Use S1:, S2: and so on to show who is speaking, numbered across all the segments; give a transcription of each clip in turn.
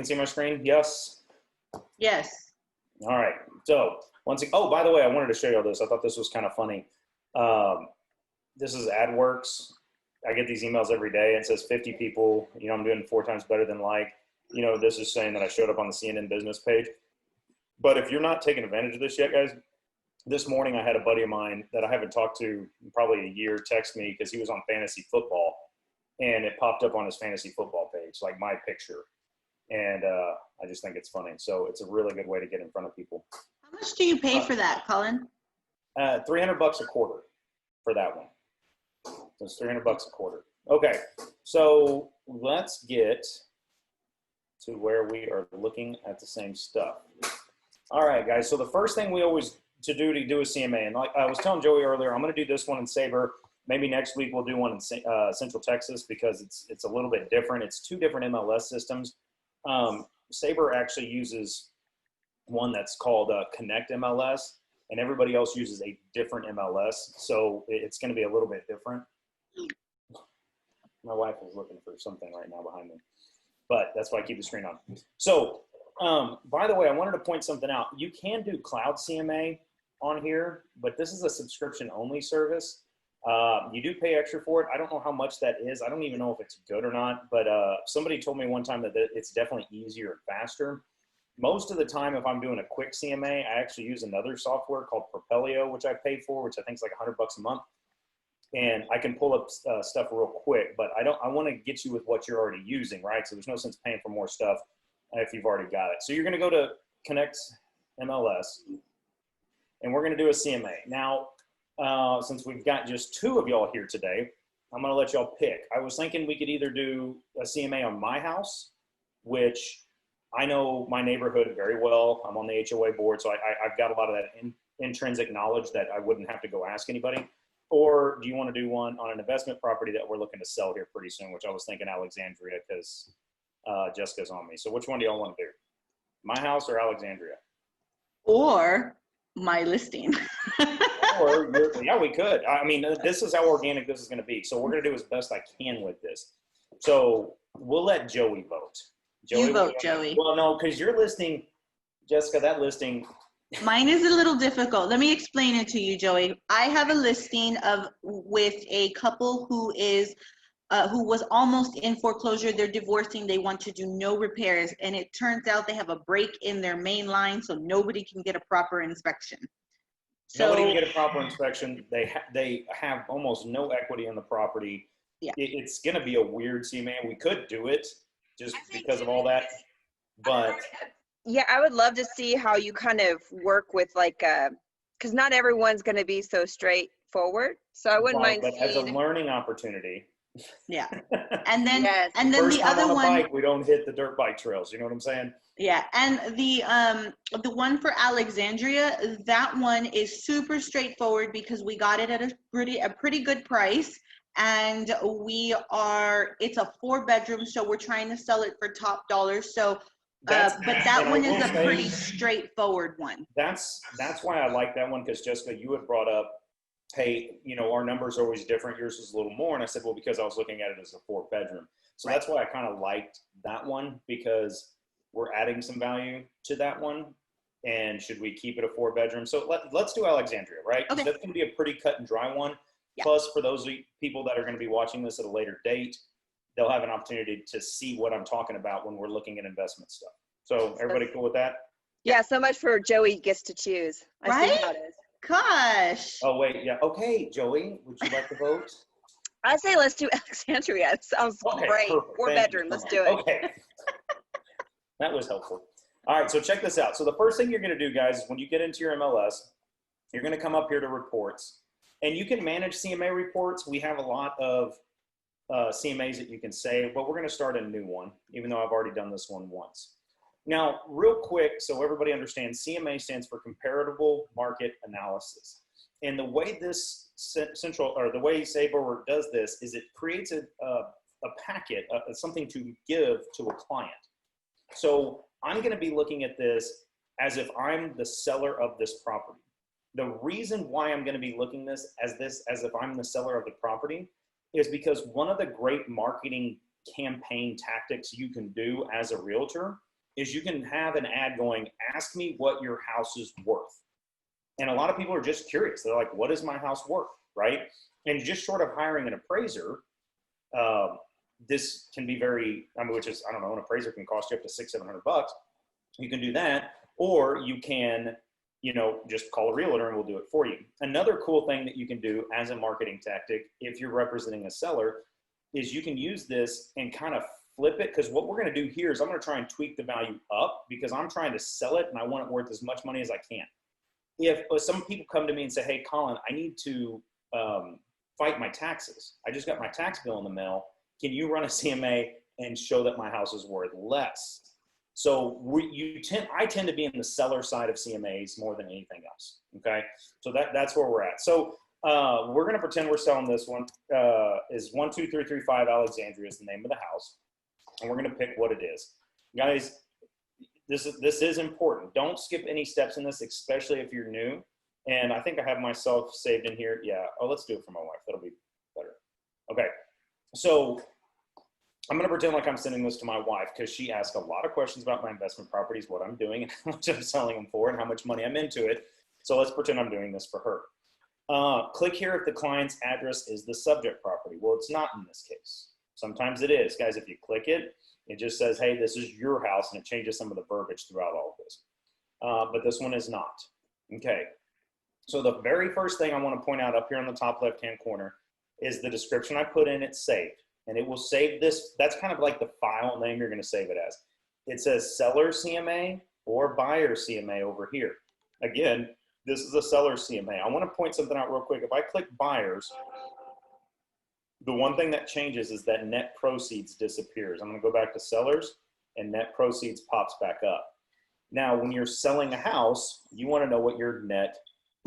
S1: can see my screen? Yes?
S2: Yes.
S1: All right. So oh, by the way, I wanted to show you all this. I thought this was kind of funny. This is AdWorks. I get these emails every day. It says 50 people, I'm doing 4 times better than like. This is saying that I showed up on the CNN business page. But if you're not taking advantage of this yet, guys, this morning I had a buddy of mine that I haven't talked to in probably a year text me because he was on fantasy football, and it popped up on his fantasy football page, like my picture. And I just think it's funny. So it's a really good way to get in front of people.
S2: How much do you pay for that, Colin?
S1: $300 a quarter for that one. So it's $300 a quarter. Okay, so let's get to where we are looking at the same stuff. All right, guys. So the first thing we always do a CMA, and like I was telling Joey earlier, I'm going to do this one in Sabre. Maybe next week we'll do one in Central Texas because it's a little bit different. It's 2 different MLS systems. Sabre actually uses one that's called Connect MLS, and everybody else uses a different MLS. So it's going to be a little bit different. My wife is looking for something right now behind me, but that's why I keep the screen on. So, by the way, I wanted to point something out. You can do Cloud CMA on here, but this is a subscription-only service. You do pay extra for it. I don't know how much that is. I don't even know if it's good or not, but somebody told me one time that it's definitely easier and faster. Most of the time, if I'm doing a quick CMA, I actually use another software called Propelio, which I pay for, which I think is like $100 a month. And I can pull up stuff real quick, but I want to get you with what you're already using, right? So there's no sense paying for more stuff if you've already got it. So you're going to go to Connect MLS, and we're going to do a CMA. Now, since we've got just 2 of y'all here today, I'm going to let y'all pick. I was thinking we could either do a CMA on my house, which I know my neighborhood very well. I'm on the HOA board, so I've got a lot of that intrinsic knowledge that I wouldn't have to go ask anybody. Or do you want to do one on an investment property that we're looking to sell here pretty soon, which I was thinking Alexandria because Jessica's on me. So which one do y'all want to do? My house or Alexandria?
S2: Or my listing.
S1: Yeah, we could. I mean, this is how organic this is going to be. So we're going to do as best I can with this. So we'll let Joey vote.
S2: You vote, Joey.
S1: Well, no, because your listing, Jessica, that listing.
S2: Mine is a little difficult. Let me explain it to you, Joey. I have a listing with a couple who was almost in foreclosure. They're divorcing. They want to do no repairs, and it turns out they have a break in their main line, so nobody can get a proper inspection.
S1: Nobody can get a proper inspection. They have almost no equity in the property.
S2: Yeah.
S1: It's going to be a weird CMA. We could do it just because of all that, but.
S3: Yeah, I would love to see how you kind of work with because not everyone's going to be so straightforward. So I wouldn't mind
S1: but
S3: seeing.
S1: As a learning opportunity.
S2: Yeah, and then
S3: yes.
S2: and then
S1: First
S2: the
S1: time
S2: other
S1: on a
S2: one.
S1: bike, we don't hit the dirt bike trails. You know what I'm saying?
S2: Yeah, and the one for Alexandria, that one is super straightforward because we got it at a pretty good price, and it's a 4-bedroom, so we're trying to sell it for top dollar. So. But that one is a pretty straightforward one.
S1: That's why I like that one, because Jessica, you had brought up, hey, our numbers are always different. Yours is a little more. And I said, well, because I was looking at it as a 4-bedroom. So That's why I kind of liked that one, because we're adding some value to that one. And should we keep it a 4-bedroom? So let's do Alexandria, right?
S2: Okay.
S1: That's going to be a pretty cut and dry one.
S2: Yeah.
S1: Plus, for those people that are going to be watching this at a later date, they'll have an opportunity to see what I'm talking about when we're looking at investment stuff. So everybody cool with that?
S3: Yeah, so much for Joey gets to choose. I see how it is.
S2: Gosh.
S1: Oh, wait, yeah. Okay, Joey, would you like to vote?
S3: I say let's do Alexandria. It sounds great.
S1: Perfect.
S3: 4-bedroom, let's do it.
S1: Okay. That was helpful. All right, so check this out. So the first thing you're going to do, guys, is when you get into your MLS, you're going to come up here to reports. And you can manage CMA reports. We have a lot of CMAs that you can save, but we're going to start a new one, even though I've already done this one once. Now, real quick, so everybody understands, CMA stands for Comparable Market Analysis. And the way this the way Sabre does this is it creates a packet, something to give to a client. So I'm going to be looking at this as if I'm the seller of this property. The reason why I'm going to be looking as if I'm the seller of the property is because one of the great marketing campaign tactics you can do as a realtor is you can have an ad going, ask me what your house is worth. And a lot of people are just curious. They're like, what is my house worth, right? And just short of hiring an appraiser, this can be very, I mean, which is, I don't know, an appraiser can cost you up to $600-700. You can do that, or you can, you know, just call a realtor and we'll do it for you. Another cool thing that you can do as a marketing tactic, if you're representing a seller, is you can use this and kind of flip it. Because what we're going to do here is I'm going to try and tweak the value up because I'm trying to sell it and I want it worth as much money as I can. If some people come to me and say, hey, Colin, I need to fight my taxes. I just got my tax bill in the mail. Can you run a CMA and show that my house is worth less? So I tend to be in the seller side of CMAs more than anything else. Okay, so that's where we're at. So we're going to pretend we're selling this one. Is 12335 Alexandria is the name of the house, and we're going to pick what it is, guys. This is important. Don't skip any steps in this, especially if you're new. And I think I have myself saved in here. Yeah. Oh, let's do it for my wife. That'll be better. Okay. So I'm going to pretend like I'm sending this to my wife because she asked a lot of questions about my investment properties, what I'm doing, and how much I'm selling them for, and how much money I'm into it. So let's pretend I'm doing this for her. Click here if the client's address is the subject property. Well, it's not in this case. Sometimes it is. Guys, if you click it, it just says, hey, this is your house, and it changes some of the verbiage throughout all of this. But this one is not. Okay. So the very first thing I want to point out up here on the top left-hand corner is the description I put in, it's saved. And it will save this. That's kind of like the file name you're going to save it as. It says seller CMA or buyer CMA over here. Again, this is a seller CMA. I want to point something out real quick. If I click buyers, the one thing that changes is that net proceeds disappears. I'm going to go back to sellers, and net proceeds pops back up. Now, when you're selling a house, you want to know what your net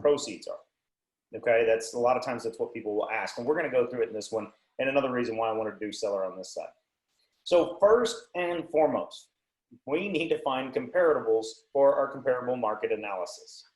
S1: proceeds are. Okay, that's a lot of times that's what people will ask, and we're going to go through it in this one. And another reason why I wanted to do seller on this side. So first and foremost, we need to find comparables for our comparable market analysis.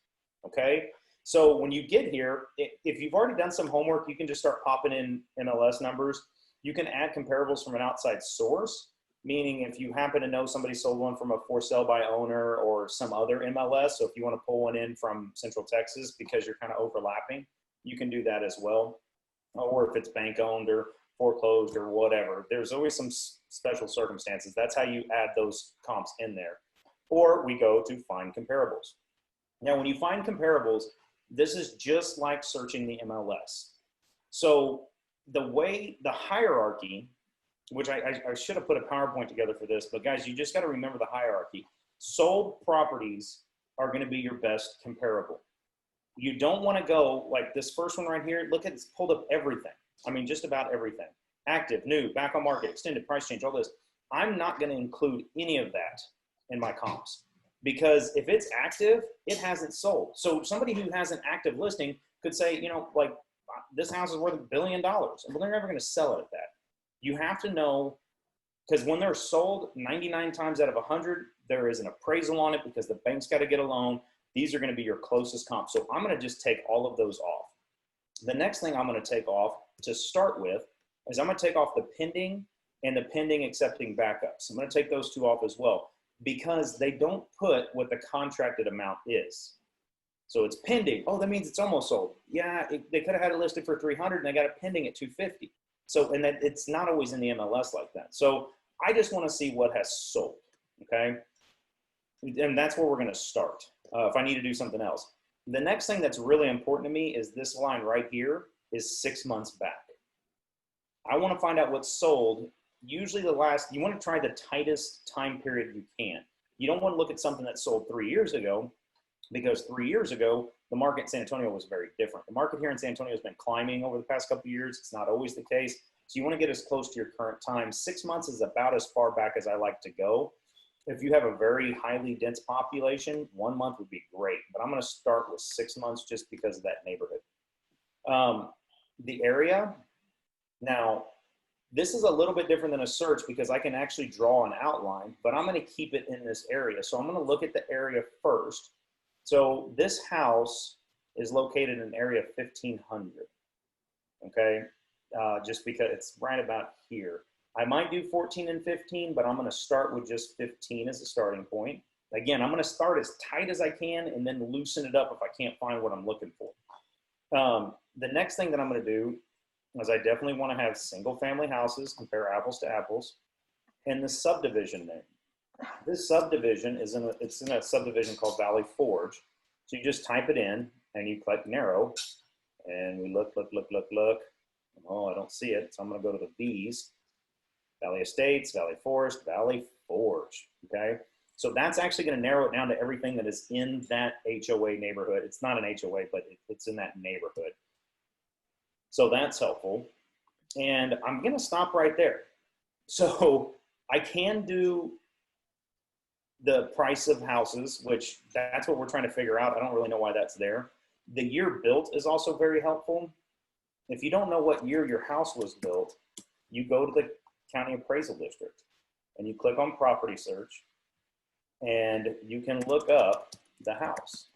S1: Okay, so when you get here, if you've already done some homework, you can just start popping in MLS numbers. You can add comparables from an outside source, meaning if you happen to know somebody sold one from a for sale by owner or some other MLS, so if you want to pull one in from Central Texas because you're kind of overlapping, you can do that as well. Or if it's bank owned or foreclosed or whatever, there's always some special circumstances. That's how you add those comps in there. Or we go to find comparables. Now, when you find comparables, this is just like searching the MLS. So the hierarchy, which I should have put a PowerPoint together for this, but guys, you just got to remember the hierarchy. Sold properties are going to be your best comparable. You don't want to go like this first one right here. Look at it's pulled up everything. I mean, just about everything. Active, new, back on market, extended, price change, all this. I'm not going to include any of that in my comps because if it's active, it hasn't sold. So somebody who has an active listing could say, you know, like this house is worth $1 billion, and they're never going to sell it at that. You have to know, because when they're sold, 99 times out of 100, there is an appraisal on it because the bank's got to get a loan. These are going to be your closest comps. So I'm going to just take all of those off. The next thing I'm going to take off to start with is I'm going to take off the pending and the pending accepting backups. I'm going to take those two off as well because they don't put what the contracted amount is. So it's pending. Oh, that means it's almost sold. Yeah, they could have had it listed for 300 and they got it pending at 250. So, and that it's not always in the MLS like that. So I just want to see what has sold, okay? And that's where we're going to start if I need to do something else. The next thing that's really important to me is this line right here is 6 months back. I want to find out what's sold. Usually you want to try the tightest time period you can. You don't want to look at something that sold 3 years ago because 3 years ago, the market in San Antonio was very different. The market here in San Antonio has been climbing over the past couple of years. It's not always the case. So you want to get as close to your current time. 6 months is about as far back as I like to go. If you have a very highly dense population, 1 month would be great. But I'm going to start with 6 months just because of that neighborhood. The area. Now, this is a little bit different than a search because I can actually draw an outline, but I'm going to keep it in this area. So I'm going to look at the area first. So this house is located in area 1500, okay? Just because it's right about here. I might do 14 and 15, but I'm going to start with just 15 as a starting point. Again, I'm going to start as tight as I can and then loosen it up if I can't find what I'm looking for. The next thing that I'm going to do is I definitely want to have single family houses, compare apples to apples, and the subdivision name. This subdivision is it's in a subdivision called Valley Forge. So you just type it in and you click narrow, and we look. Oh, I don't see it. So I'm going to go to the V's. Valley Estates, Valley Forest, Valley Forge, okay? So that's actually going to narrow it down to everything that is in that HOA neighborhood. It's not an HOA, but it's in that neighborhood. So that's helpful. And I'm going to stop right there. So I can do the price of houses, which that's what we're trying to figure out. I don't really know why that's there. The year built is also very helpful. If you don't know what year your house was built, you go to the county appraisal district and you click on property search and you can look up the house.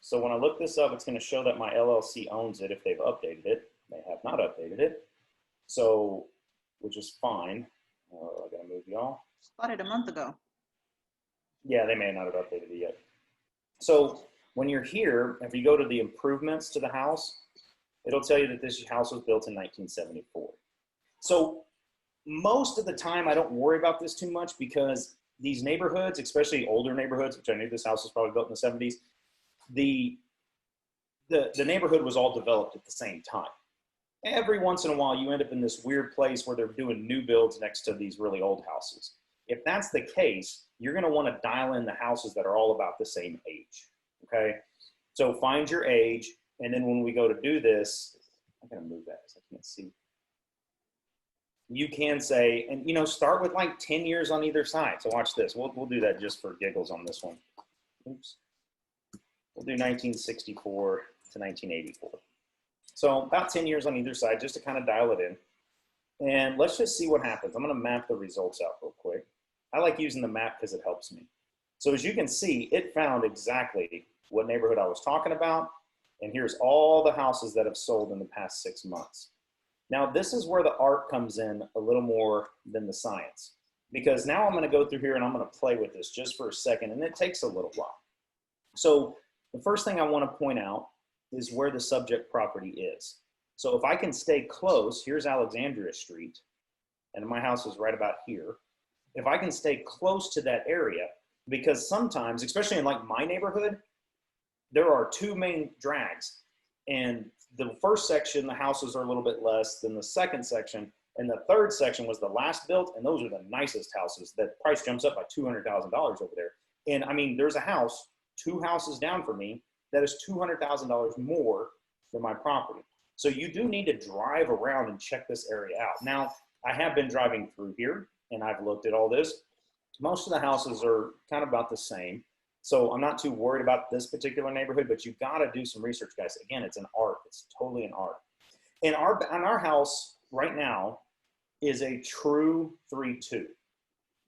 S1: So when I look this up, it's going to show that my LLC owns it if they've updated it. They have not updated it. So, which is fine. I gotta move y'all.
S2: Bought it a month ago.
S1: Yeah, they may not have updated it yet. So when you're here, if you go to the improvements to the house, it'll tell you that this house was built in 1974. So most of the time, I don't worry about this too much because these neighborhoods, especially older neighborhoods, which I knew this house was probably built in the 70s, the neighborhood was all developed at the same time. Every once in a while, you end up in this weird place where they're doing new builds next to these really old houses. If that's the case, you're going to want to dial in the houses that are all about the same age, okay? So find your age, and then when we go to do this, I'm going to move that because I can't see. You can say, and you know, start with like 10 years on either side. So watch this. We'll do that just for giggles on this one. Oops. We'll do 1964 to 1984. So about 10 years on either side, just to kind of dial it in. And let's just see what happens. I'm going to map the results out real quick. I like using the map because it helps me. So as you can see, it found exactly what neighborhood I was talking about. And here's all the houses that have sold in the past 6 months. Now, this is where the art comes in a little more than the science, because now I'm going to go through here and I'm going to play with this just for a second, and it takes a little while. So the first thing I want to point out is where the subject property is. So if I can stay close, here's Alexandria Street, and my house is right about here. If I can stay close to that area, because sometimes, especially in like my neighborhood, there are two main drags. And the first section, the houses are a little bit less than the second section. And the third section was the last built, and those are the nicest houses. That price jumps up by $200,000 over there. And I mean, there's a house 2 houses down from me that is $200,000 more than my property. So you do need to drive around and check this area out. Now, I have been driving through here and I've looked at all this. Most of the houses are kind of about the same. So I'm not too worried about this particular neighborhood, but you've got to do some research, guys. Again, it's an art. It's totally an art. And our house right now is a true 3-2.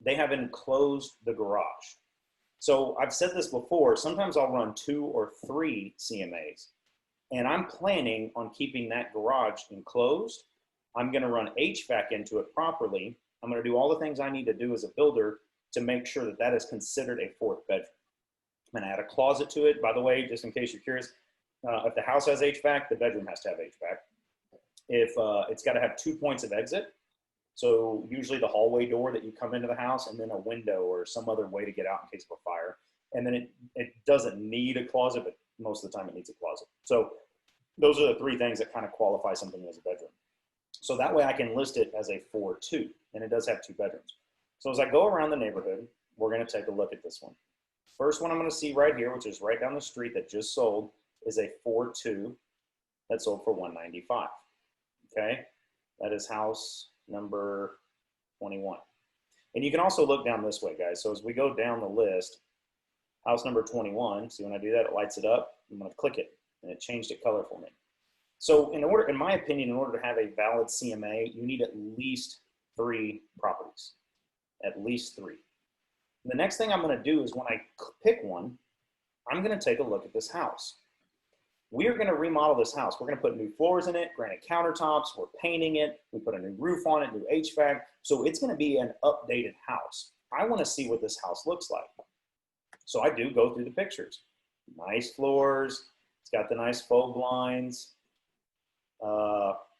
S1: They have enclosed the garage. So I've said this before, sometimes I'll run 2 or 3 CMAs, and I'm planning on keeping that garage enclosed. I'm going to run HVAC into it properly. I'm going to do all the things I need to do as a builder to make sure that that is considered a 4th bedroom. I'm going to add a closet to it. By the way, just in case you're curious, if the house has HVAC, the bedroom has to have HVAC. If it's got to have 2 points of exit. So usually the hallway door that you come into the house, and then a window or some other way to get out in case of a fire. And then it doesn't need a closet, but most of the time it needs a closet. So those are the 3 things that kind of qualify something as a bedroom. So that way I can list it as a 4-2, and it does have 2 bedrooms. So as I go around the neighborhood, we're going to take a look at this one. First one I'm going to see right here, which is right down the street that just sold, is a 4-2 that sold for $195. Okay, that is house number 21. And you can also look down this way, guys. So as we go down the list, house number 21, see when I do that, it lights it up. I'm going to click it, and it changed it color for me. So in my opinion, in order to have a valid CMA, you need at least 3 properties, at least 3. The next thing I'm going to do is when I pick one, I'm going to take a look at this house. We are going to remodel this house. We're going to put new floors in it, granite countertops. We're painting it. We put a new roof on it, new HVAC. So it's going to be an updated house. I want to see what this house looks like. So I do go through the pictures. Nice floors. It's got the nice faux blinds.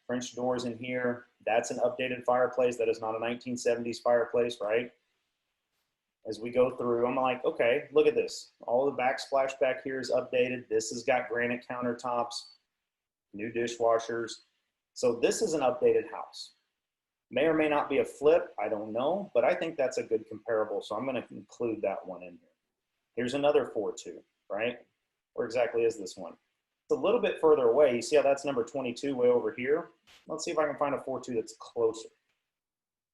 S1: French doors in here. That's an updated fireplace. That is not a 1970s fireplace, right? As we go through, I'm like, okay, look at this. All the backsplash back here is updated. This has got granite countertops, new dishwashers. So this is an updated house. May or may not be a flip, I don't know, but I think that's a good comparable. So I'm going to include that one in here. Here's another 4.2, right? Where exactly is this one? It's a little bit further away. You see how that's number 22 way over here? Let's see if I can find a 4.2 that's closer.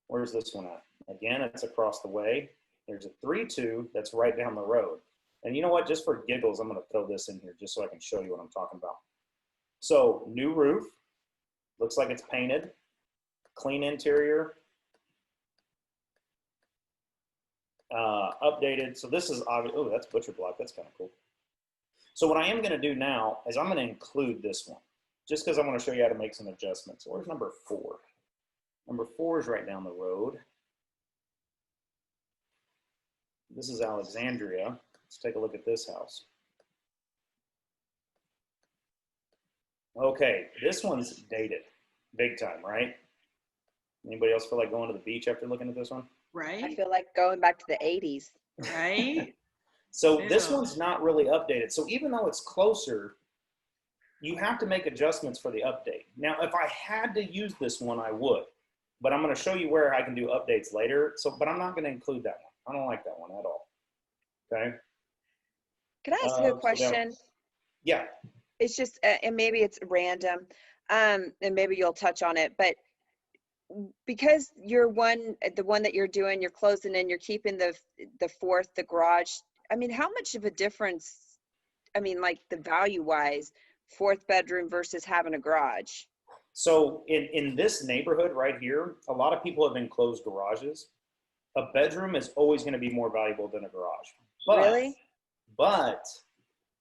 S1: Where's this one at? Again, it's across the way. There's a 3.2 that's right down the road. And you know what? Just for giggles, I'm going to throw this in here just so I can show you what I'm talking about. So new roof. Looks like it's painted. Clean interior. Updated. So this is obvious. Oh, that's butcher block. That's kind of cool. So what I am going to do now is I'm going to include this one just because I want to show you how to make some adjustments. Where's number 4? Number 4 is right down the road. This is Alexandria. Let's take a look at this house. Okay, this one's dated big time, right? Anybody else feel like going to the beach after looking at this one?
S2: Right?
S3: I feel like going back to the 80s.
S2: Right?
S1: So
S2: Ew.
S1: this one's not really updated. So even though it's closer, you have to make adjustments for the update. Now, if I had to use this one, I would. But I'm going to show you where I can do updates later. But I'm not going to include that one. I don't like that one at all. Okay?
S3: Can I ask you a question?
S1: Yeah.
S3: It's just, and maybe it's random, and maybe you'll touch on it, but because the one that you're doing, you're closing in, you're keeping the fourth, the garage. I mean, how much of a difference, I mean, like the value wise, 4th bedroom versus having a garage?
S1: So in this neighborhood right here, a lot of people have enclosed garages. A bedroom is always going to be more valuable than a garage.
S3: Really?
S1: But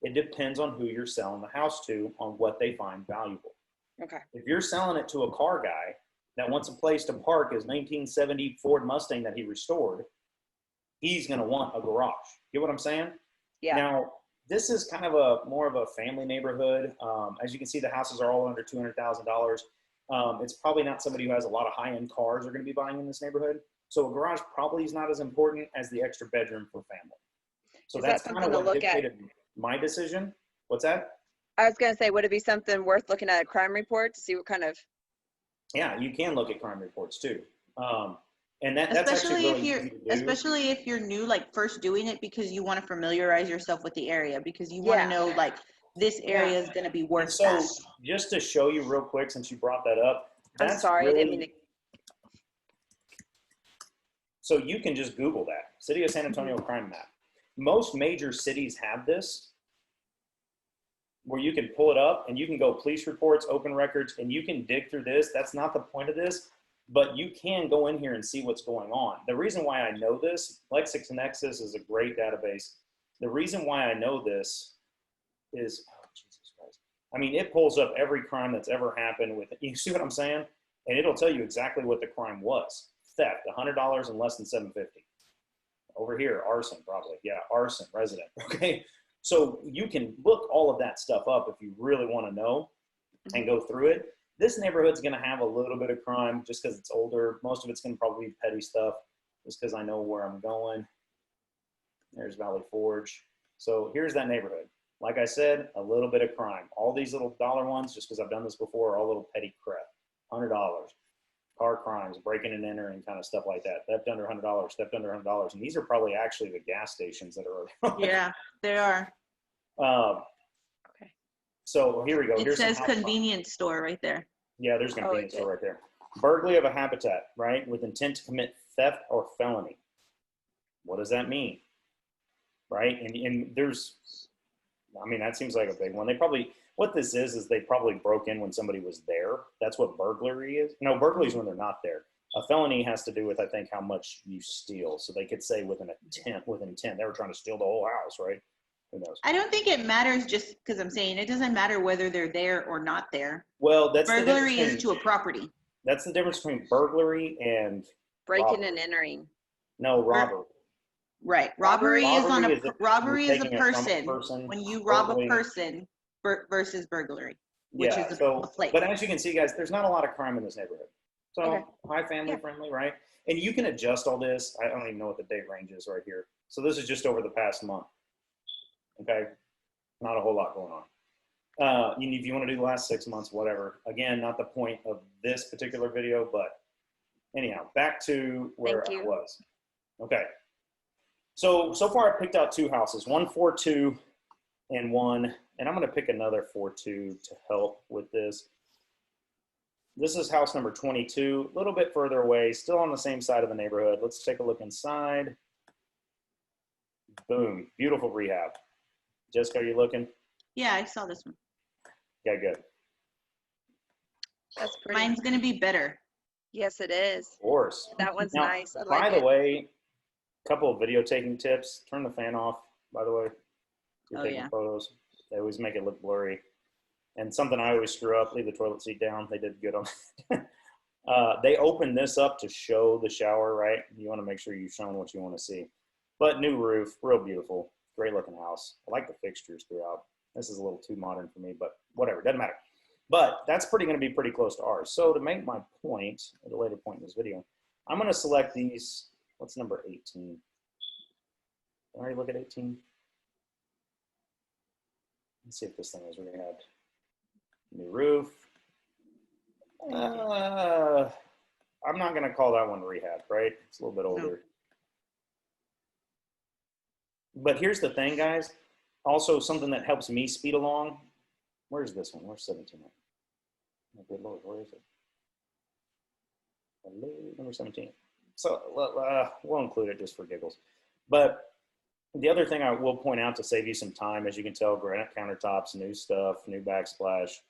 S1: it depends on who you're selling the house to on what they find valuable.
S3: Okay.
S1: If you're selling it to a car guy that wants a place to park his 1970 Ford Mustang that he restored, he's going to want a garage. Get what I'm saying?
S3: Yeah.
S1: Now, this is kind of more of a family neighborhood. As you can see, the houses are all under $200,000. It's probably not somebody who has a lot of high-end cars are going to be buying in this neighborhood. So a garage probably is not as important as the extra bedroom for family. So
S3: Is
S1: that's
S3: that
S1: kind of
S3: something to
S1: what
S3: look at?
S1: dictated my decision. What's that?
S3: I was going to say, would it be something worth looking at a crime report to see what kind of?
S1: Yeah, you can look at crime reports too. And that's
S2: Especially
S1: actually
S2: if
S1: really
S2: you're
S1: easy to do.
S2: especially if you're new, like first doing it, because you want to familiarize yourself with the area, because you want to know like this area is going to be worth
S1: So
S2: that.
S1: just to show you real quick, since you brought that up,
S3: I'm
S1: that's
S3: sorry,
S1: really,
S3: I didn't mean to.
S1: so you can just Google that, City of San Antonio crime map. Most major cities have this, where you can pull it up and you can go police reports, open records, and you can dig through this. That's not the point of this, but you can go in here and see what's going on. The reason why I know this, LexisNexis is a great database. The reason why I know this is, oh, Jesus Christ. I mean, it pulls up every crime that's ever happened with it. You see what I'm saying? And it'll tell you exactly what the crime was. Theft, $100 and less than $750. Over here, arson, probably. Yeah, arson, resident. Okay. So you can look all of that stuff up if you really want to know and go through it. This neighborhood's going to have a little bit of crime just because it's older. Most of it's going to probably be petty stuff just because I know where I'm going. There's Valley Forge. So here's that neighborhood. Like I said, a little bit of crime. All these little dollar ones, just because I've done this before, are all little petty crap. $100. Car crimes, breaking and entering, kind of stuff like that. Theft under $100, theft under $100. And these are probably actually the gas stations that are.
S2: Yeah, they are.
S3: Okay.
S1: So here we go.
S2: It says convenience store right there.
S1: Yeah, there's a convenience store right there. Burglary of a habitat, right, with intent to commit theft or felony. What does that mean? Right? And there's, I mean, that seems like a big one. They probably, what this is they probably broke in when somebody was there. That's what burglary is. No, burglary is when they're not there. A felony has to do with, I think, how much you steal. So they could say with an intent, They were trying to steal the whole house, right? Who knows?
S2: I don't think it matters just because I'm saying it doesn't matter whether they're there or not there.
S1: Well, that's
S2: Burglary is to a property.
S1: That's the difference between burglary and
S3: Breaking
S1: robbery.
S3: and entering.
S1: No, robbery.
S2: Right. Robbery is on a robbery is a
S1: taking it from a
S2: person when you rob a
S1: burgling.
S2: person versus burglary, which
S1: Yeah,
S2: is
S1: so,
S2: a place.
S1: but as you can see, guys, there's not a lot of crime in this neighborhood. So
S3: Okay.
S1: high family friendly, right? And you can adjust all this. I don't even know what the date range is right here. So this is just over the past month. Okay, not a whole lot going on. If you want to do the last 6 months, whatever. Again, not the point of this particular video, but anyhow, back to where I was. Okay. So far I picked out 2 houses, 142 and 1, and I'm going to pick another 42 to help with this. This is house number 22, a little bit further away, still on the same side of the neighborhood. Let's take a look inside. Boom, beautiful rehab. Jessica, are you looking?
S2: Yeah, I saw this one.
S1: Yeah, good.
S3: That's pretty.
S2: Mine's going to be better.
S3: Yes, it is.
S1: Of course.
S3: That one's
S1: Now,
S3: nice. I
S1: by
S3: like
S1: the
S3: it.
S1: way, a couple of video taking tips. Turn the fan off, by the way. If you're taking photos. They always make it look blurry. And something I always screw up, leave the toilet seat down. They did good on that. They opened this up to show the shower, right? You want to make sure you've shown what you want to see. But new roof, real beautiful. Great looking house. I like the fixtures throughout. This is a little too modern for me, but whatever, doesn't matter. But that's going to be pretty close to ours. So to make my point at a later point in this video, I'm going to select these. What's number 18? Can I already look at 18? Let's see if this thing is rehab. New roof. I'm not going to call that one rehab, right? It's a little bit older. No. But here's the thing, guys. Also, something that helps me speed along. Where's this one? Where's 17? Oh, good Lord, where is it? Hello, number 17. So we'll include it just for giggles. But the other thing I will point out to save you some time, as you can tell, granite countertops, new stuff, new backsplash.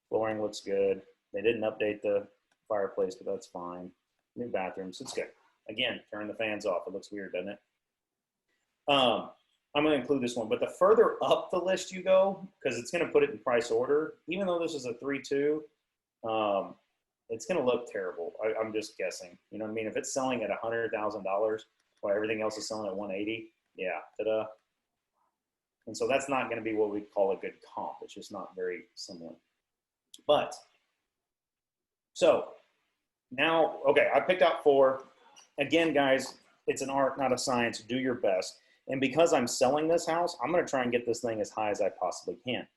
S1: Flooring looks good. They didn't update the fireplace, but that's fine. New bathrooms, it's good. Again, turn the fans off. It looks weird, doesn't it? I'm going to include this one, but the further up the list you go, because it's going to put it in price order, even though this is a 3.2, it's going to look terrible. I'm just guessing. You know what I mean? If it's selling at $100,000 while everything else is selling at 180, yeah, ta-da. And so that's not going to be what we call a good comp. It's just not very similar. But, so, now, okay, I picked out 4. Again, guys, it's an art, not a science. Do your best. And because I'm selling this house, I'm going to try and get this thing as high as I possibly can.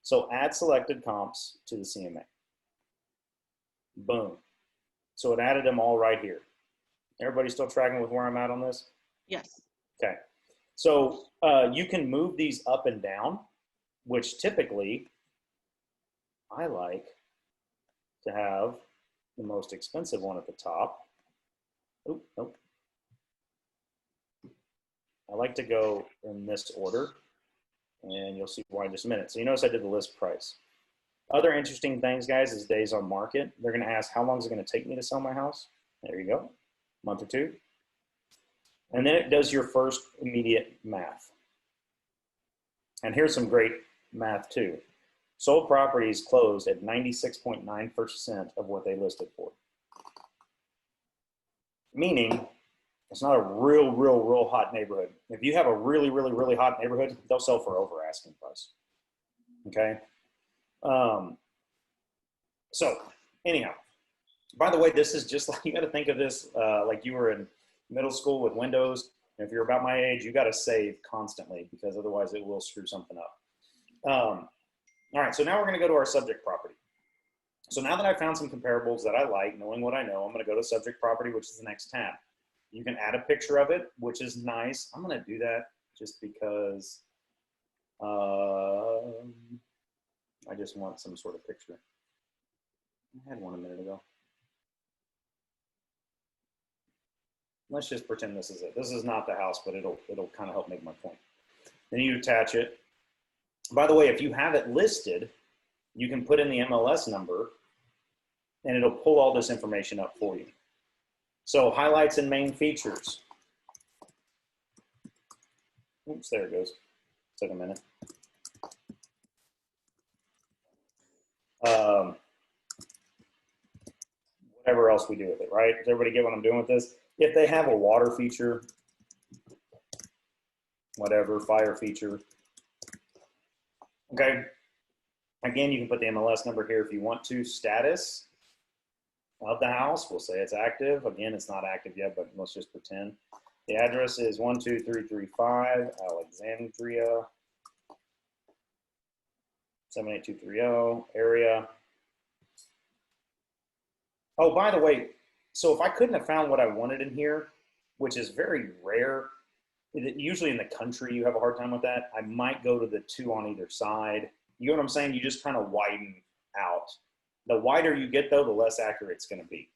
S1: So add selected comps to the CMA. Boom. So it added them all right here. Everybody still tracking with where I'm at on this?
S2: Yes.
S1: Okay. So you can move these up and down, which typically I like to have the most expensive one at the top. Oop, nope. I like to go in this order, and you'll see why in just a minute. So you notice I did the list price. Other interesting things, guys, is days on market. They're going to ask, how long is it going to take me to sell my house? There you go, month or 2. And then it does your first immediate math. And here's some great math too. Sold properties closed at 96.9% of what they listed for. Meaning, it's not a real hot neighborhood. If you have a really hot neighborhood, they'll sell for over asking price. Okay. So anyhow, by the way, this is just like, you got to think of this like you were in middle school with Windows. And if you're about my age, you got to save constantly because otherwise it will screw something up. All right. So now we're going to go to our subject property. So now that I found some comparables that I like, knowing what I know, I'm going to go to subject property, which is the next tab. You can add a picture of it, which is nice. I'm going to do that just because I just want some sort of picture. I had one a minute ago. Let's just pretend this is it. This is not the house, but it'll kind of help make my point. Then you attach it. By the way, if you have it listed, you can put in the MLS number and it'll pull all this information up for you. So highlights and main features. Oops, there it goes. Took a minute. Whatever else we do with it, right? Does everybody get what I'm doing with this? If they have a water feature, whatever, fire feature. Okay. Again, you can put the MLS number here if you want to. Status of the house, we'll say it's active. Again, it's not active yet, but let's just pretend. The address is 12335 Alexandria, 78230, area. Oh, by the way, so if I couldn't have found what I wanted in here, which is very rare, usually in the country you have a hard time with that, I might go to the 2 on either side. You know what I'm saying? You just kind of widen out. The wider you get, though, the less accurate it's going to be.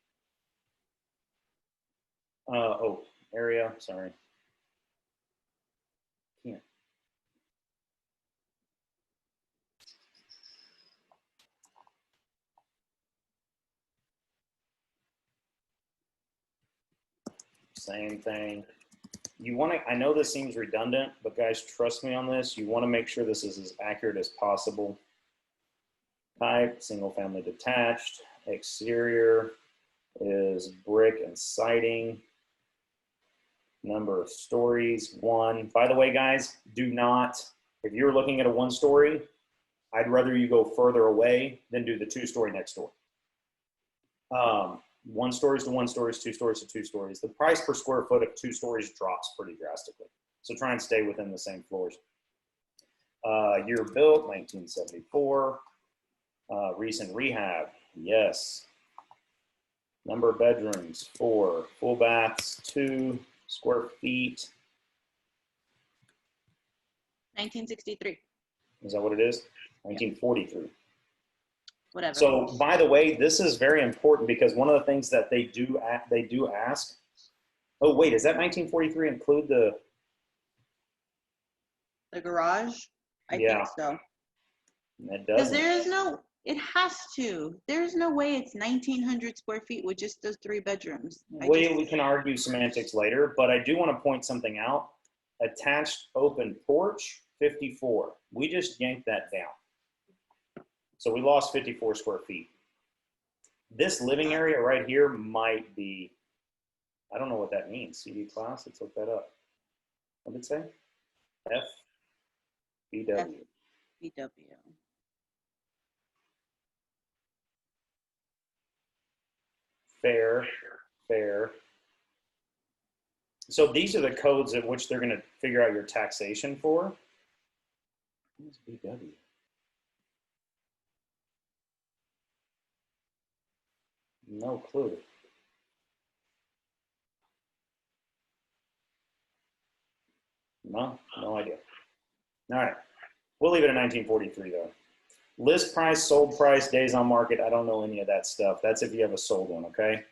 S1: Oh, area, sorry. Can't. Same thing. You want to, I know this seems redundant, but guys, trust me on this. You want to make sure this is as accurate as possible. Type, single family detached. Exterior is brick and siding. Number of stories, 1. By the way, guys, do not, if you're looking at a 1-story, I'd rather you go further away than do the 2-story next door. 1 stories to 1 stories, 2 stories to 2 stories. The price per square foot of 2 stories drops pretty drastically. So try and stay within the same floors. Year built, 1974. Recent rehab, yes. Number of bedrooms, 4. Full baths, 2. Square feet.
S2: 1963.
S1: Is that what it is? 1943.
S2: Whatever.
S1: So, by the way, this is very important because one of the things that they do ask. Oh, wait, does that 1943 include the
S2: garage? I
S1: Yeah.
S2: think so.
S1: It
S2: Because
S1: doesn't.
S2: it has to. There's no way it's 1,900 square feet with just those 3 bedrooms.
S1: We can argue semantics later, but I do want to point something out. Attached open porch, 54. We just yanked that down. So we lost 54 square feet. This living area right here might be, I don't know what that means. CD class, let's look that up. What did it say? FBW.
S2: FBW.
S1: Fair. So these are the codes at which they're going to figure out your taxation for. What's BW? No clue. No idea. All right. We'll leave it at 1943 though. List price, sold price, days on market. I don't know any of that stuff. That's if you have a sold one, okay?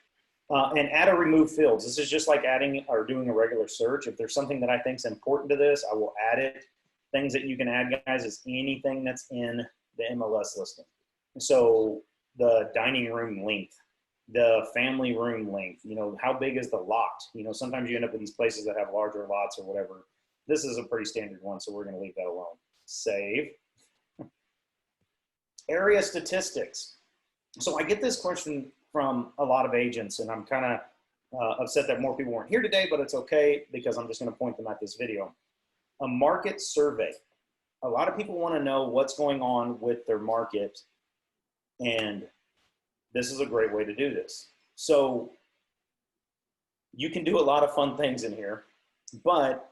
S1: And add or remove fields. This is just like adding or doing a regular search. If there's something that I think is important to this, I will add it. Things that you can add, guys, is anything that's in the MLS listing. So the dining room length, the family room length, you know, how big is the lot? You know, sometimes you end up with these places that have larger lots or whatever. This is a pretty standard one, so we're going to leave that alone. Save. Area statistics. So I get this question from a lot of agents, and I'm kind of upset that more people weren't here today, but it's okay because I'm just going to point them at this video. A market survey. A lot of people want to know what's going on with their market, and this is a great way to do this. So you can do a lot of fun things in here, but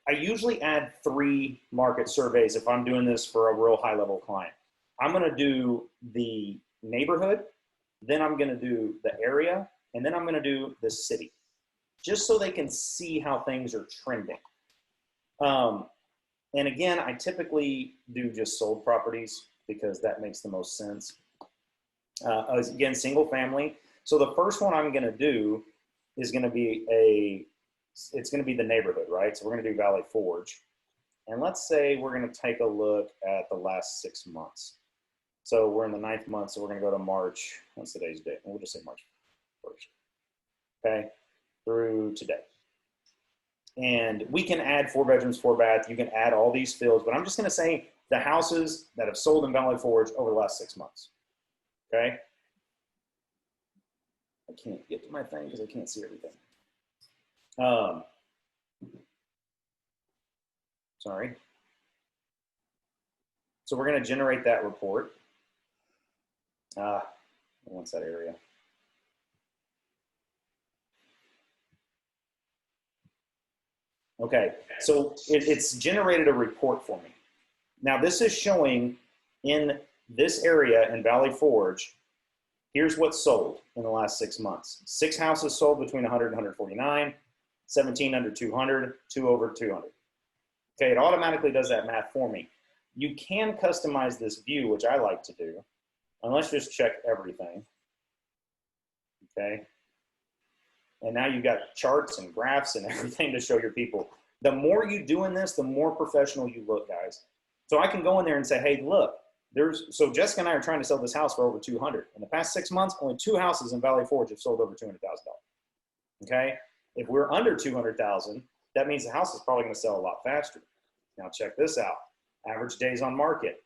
S1: I usually add 3 market surveys if I'm doing this for a real high level client. I'm going to do the neighborhood, then I'm going to do the area, and then I'm going to do the city, just so they can see how things are trending. And again, I typically do just sold properties because that makes the most sense. Again, single family. So the first one I'm going to do is going to be it's going to be the neighborhood, right? So we're going to do Valley Forge. And let's say we're going to take a look at the last 6 months. So we're in the 9th month, so we're going to go to March. What's today's date? We'll just say March 1st. Okay, through today. And we can add 4 bedrooms, 4 bath. You can add all these fields, but I'm just going to say the houses that have sold in Valley Forge over the last 6 months. Okay. I can't get to my thing because I can't see everything. Sorry. So we're going to generate that report. What's that area? Okay, so it's generated a report for me. Now this is showing in this area in Valley Forge, here's what's sold in the last 6 months. 6 houses sold between 100 and 149, 17 under 200, 2 over 200. Okay, it automatically does that math for me. You can customize this view, which I like to do, and let's just check everything. Okay. And now you've got charts and graphs and everything to show your people. The more you do in this, the more professional you look, guys. So I can go in there and say, hey, look, so Jessica and I are trying to sell this house for over 200. In the past 6 months, only 2 houses in Valley Forge have sold over $200,000. Okay. If we're under 200,000, that means the house is probably going to sell a lot faster. Now check this out. Average days on market.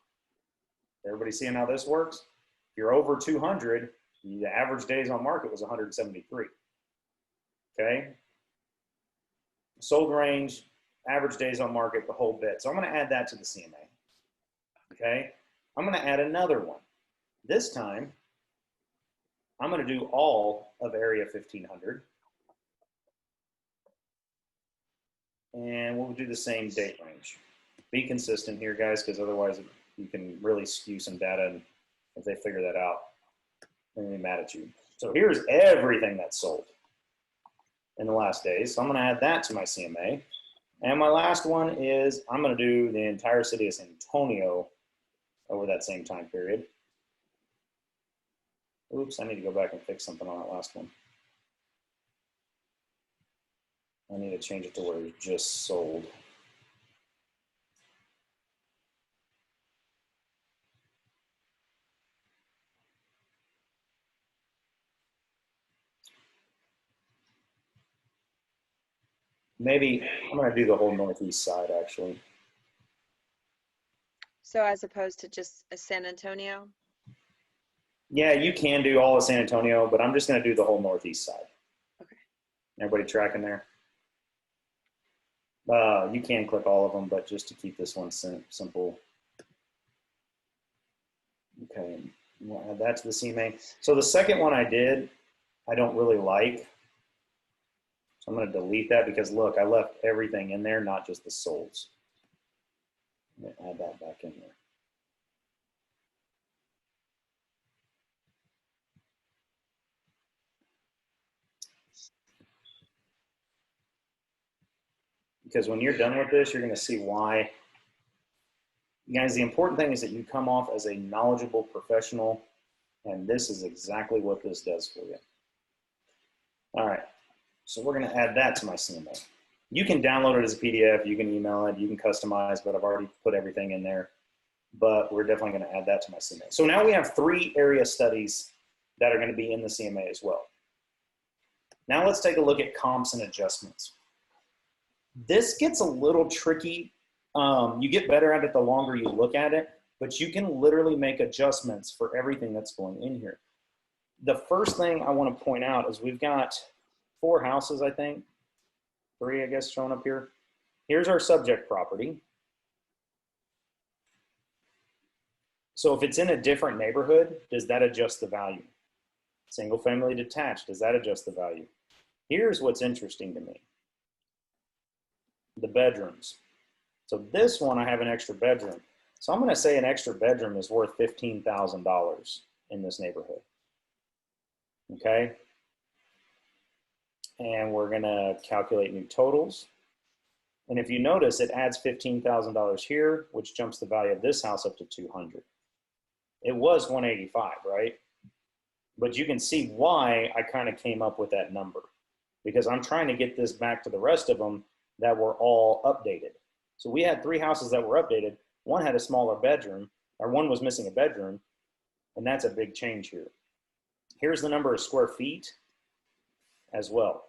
S1: Everybody seeing how this works? If you're over 200, the average days on market was 173. Okay. Sold range, average days on market, the whole bit. So I'm going to add that to the CMA. Okay. I'm going to add another one. This time, I'm going to do all of area 1500. And we'll do the same date range. Be consistent here, guys, because otherwise you can really skew some data, and if they figure that out, they're going to be mad at you. So here's everything that's sold in the last days. So I'm going to add that to my CMA. And my last one is I'm going to do the entire city of San Antonio over that same time period. Oops, I need to go back and fix something on that last one. I need to change it to where it just sold. Maybe I'm going to do the whole northeast side, actually.
S3: So as opposed to just a San Antonio?
S1: Yeah, you can do all of San Antonio, but I'm just going to do the whole northeast side.
S3: Okay.
S1: Everybody tracking there? You can click all of them, but just to keep this one simple. Okay, we'll add that to the CMA. So the second one I did, I don't really like. So I'm going to delete that because look, I left everything in there, not just the solds. I'm going to add that back in there. Because when you're done with this, you're going to see why. Guys, the important thing is that you come off as a knowledgeable professional, and this is exactly what this does for you. All right, so we're going to add that to my CMA. You can download it as a PDF, you can email it, you can customize, but I've already put everything in there. But we're definitely going to add that to my CMA. So now we have 3 area studies that are going to be in the CMA as well. Now let's take a look at comps and adjustments. This gets a little tricky. You get better at it the longer you look at it, but you can literally make adjustments for everything that's going in here. The first thing I want to point out is we've got 4 houses, I think. 3, I guess, shown up here. Here's our subject property. So if it's in a different neighborhood, does that adjust the value? Single family detached, does that adjust the value? Here's what's interesting to me. The bedrooms. So this one, I have an extra bedroom. So I'm going to say an extra bedroom is worth $15,000 in this neighborhood. Okay. And we're going to calculate new totals. And if you notice, it adds $15,000 here, which jumps the value of this house up to 200. It was 185, right? But you can see why I kind of came up with that number, because I'm trying to get this back to the rest of them that were all updated. So we had 3 houses that were updated. One had a smaller bedroom, or one was missing a bedroom, and that's a big change here. Here's the number of square feet as well.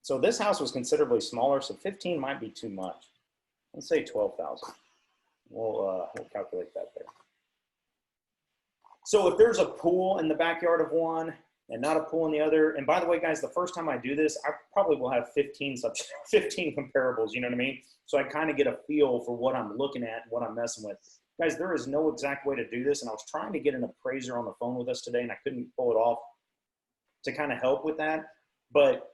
S1: So this house was considerably smaller, so 15 might be too much. Let's say 12,000. We'll calculate that there. So if there's a pool in the backyard of one and not a pool in the other, and by the way, guys, the first time I do this, I probably will have 15 comparables, you know what I mean? So I kind of get a feel for what I'm looking at and what I'm messing with. Guys, there is no exact way to do this, and I was trying to get an appraiser on the phone with us today, and I couldn't pull it off to kind of help with that. But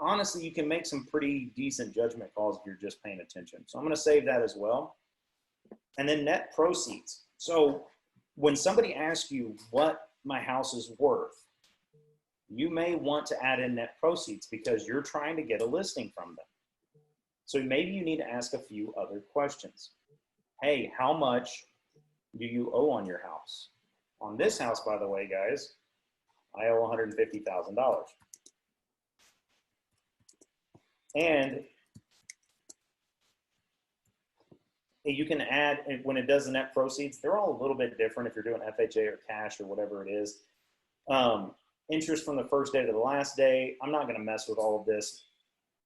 S1: honestly, you can make some pretty decent judgment calls if you're just paying attention. So I'm going to save that as well. And then net proceeds. So when somebody asks you what my house is worth, you may want to add in net proceeds because you're trying to get a listing from them. So maybe you need to ask a few other questions. Hey, how much do you owe on your house? On this house, by the way, guys, I owe $150,000. And you can add, when it does the net proceeds, they're all a little bit different if you're doing FHA or cash or whatever it is. Interest from the first day to the last day. I'm not going to mess with all of this.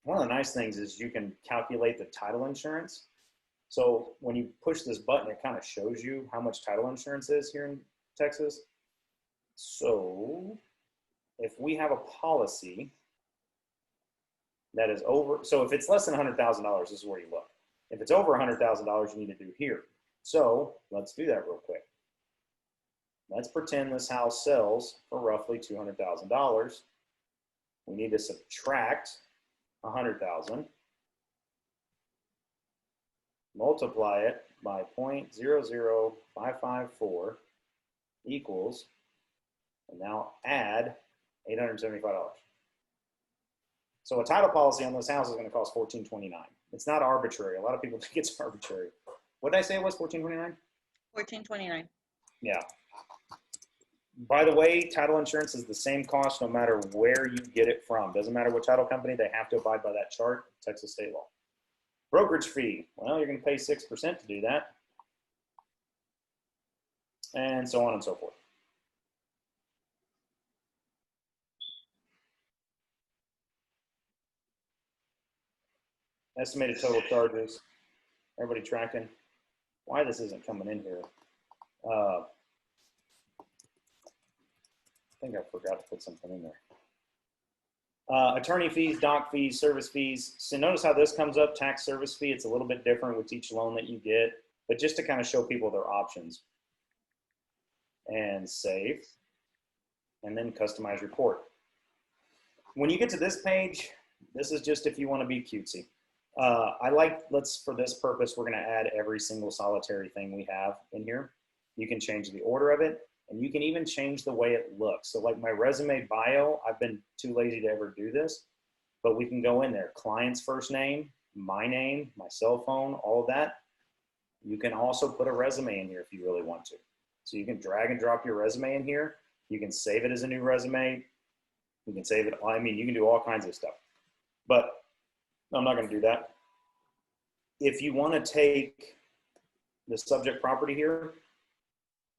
S1: One of the nice things is you can calculate the title insurance. So when you push this button, it kind of shows you how much title insurance is here in Texas. So if we have a policy that is over, so if it's less than $100,000, this is where you look. If it's over $100,000, you need to do here. So let's do that real quick. Let's pretend this house sells for roughly $200,000. We need to subtract 100,000, multiply it by 0.00554 equals, and now add $875. So a title policy on this house is going to cost $1,429. It's not arbitrary. A lot of people think it's arbitrary. What did I say it was, $1,429?
S2: $1,429.
S1: Yeah. By the way, title insurance is the same cost no matter where you get it from. Doesn't matter what title company, they have to abide by that chart, Texas state law. Brokerage fee. Well, you're going to pay 6% to do that. And so on and so forth. Estimated total charges. Everybody tracking? Why this isn't coming in here? I think I forgot to put something in there. Attorney fees, doc fees, service fees. So notice how this comes up, tax service fee. It's a little bit different with each loan that you get, but just to kind of show people their options. And save, and then customize report. When you get to this page, this is just if you want to be cutesy. For this purpose, we're going to add every single solitary thing we have in here. You can change the order of it, and you can even change the way it looks. So like my resume bio, I've been too lazy to ever do this, but we can go in there, client's first name, my cell phone, all of that. You can also put a resume in here if you really want to. So you can drag and drop your resume in here. You can save it as a new resume. You can save it, I mean, you can do all kinds of stuff, but I'm not going to do that. If you want to take the subject property here,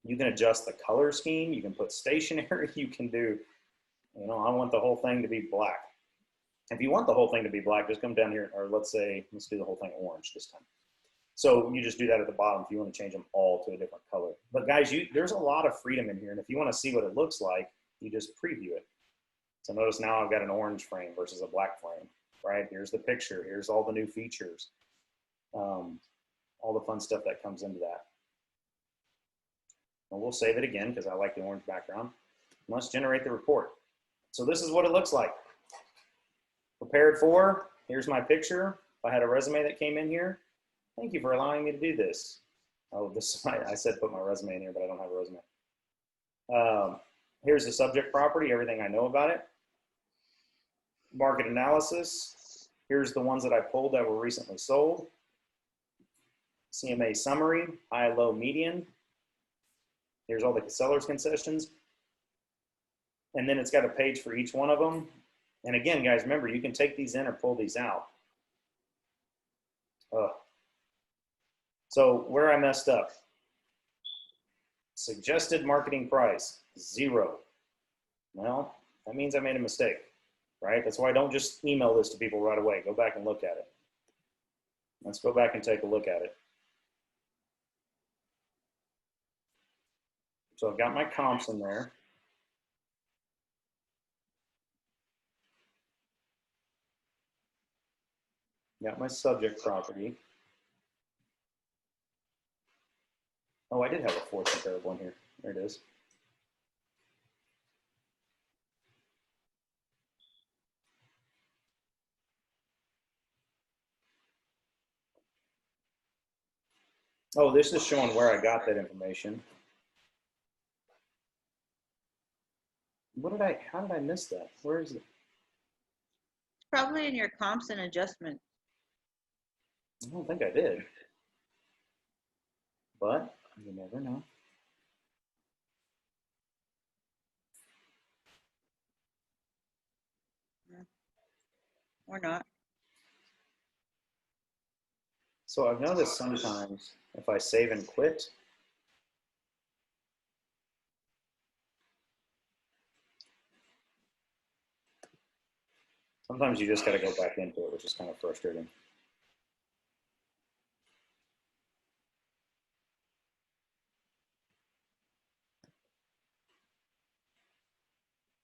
S1: you can adjust the color scheme. You can put stationery. You can do, I want the whole thing to be black. If you want the whole thing to be black, just come down here, or let's do the whole thing orange this time. So you just do that at the bottom if you want to change them all to a different color. But guys, there's a lot of freedom in here. And if you want to see what it looks like, you just preview it. So notice now I've got an orange frame versus a black frame, right? Here's the picture. Here's all the new features. All the fun stuff that comes into that. And we'll save it again because I like the orange background. Let's generate the report. So this is what it looks like. Prepared for, here's my picture. If I had a resume that came in here, thank you for allowing me to do this. Oh, I said put my resume in here, but I don't have a resume. Here's the subject property, everything I know about it. Market analysis. Here's the ones that I pulled that were recently sold. CMA summary, high, low, median. Here's all the seller's concessions. And then it's got a page for each one of them. And again, guys, remember, you can take these in or pull these out. So where I messed up. Suggested marketing price, 0. Well, that means I made a mistake. right? That's why I don't just email this to people right away. Go back and look at it. Let's go back and take a look at it. So I've got my comps in there. Got my subject property. Oh, I did have a fourth comparable in here. There it is. Oh, this is showing where I got that information. How did I miss that? Where is it?
S2: Probably in your comps and adjustment.
S1: I don't think I did. But you never know.
S2: Or not.
S1: So I've noticed sometimes if I save and quit, sometimes you just got to go back into it, which is kind of frustrating.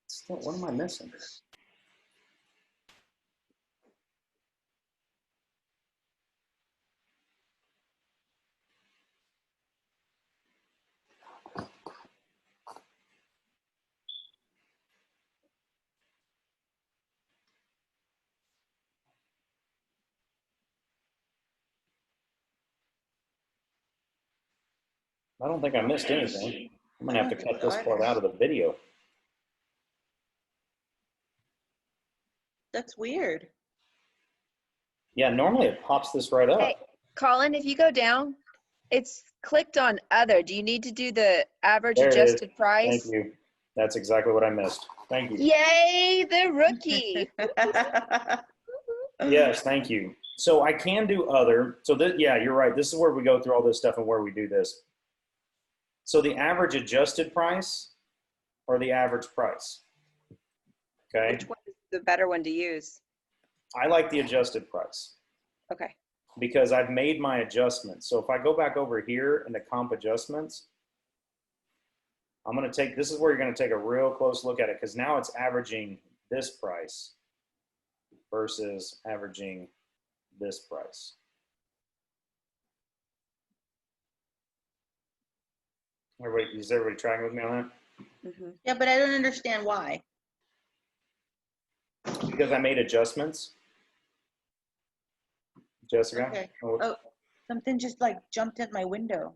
S1: Still, what am I missing? I don't think I missed anything. I'm gonna have to cut this part out of the video.
S2: That's weird.
S1: Yeah, normally it pops this right up.
S3: Hey, Colin, if you go down, it's clicked on other. Do you need to do the average
S1: There it is.
S3: adjusted price?
S1: Thank you. That's exactly what I missed. Thank you.
S3: Yay, the rookie.
S1: Yes, thank you. So I can do other. So this, yeah, you're right. This is where we go through all this stuff and where we do this. So the average adjusted price or the average price? Okay.
S3: Which one is the better one to use?
S1: I like the adjusted price
S3: Okay.
S1: because I've made my adjustments. So if I go back over here in the comp adjustments, I'm going to take, this is where you're going to take a real close look at it because now it's averaging this price versus averaging this price. Is everybody tracking with me on that?
S3: Mm-hmm.
S2: Yeah, but I don't understand why.
S1: Because I made adjustments. Jessica?
S2: Okay. Oh, something just like jumped at my window.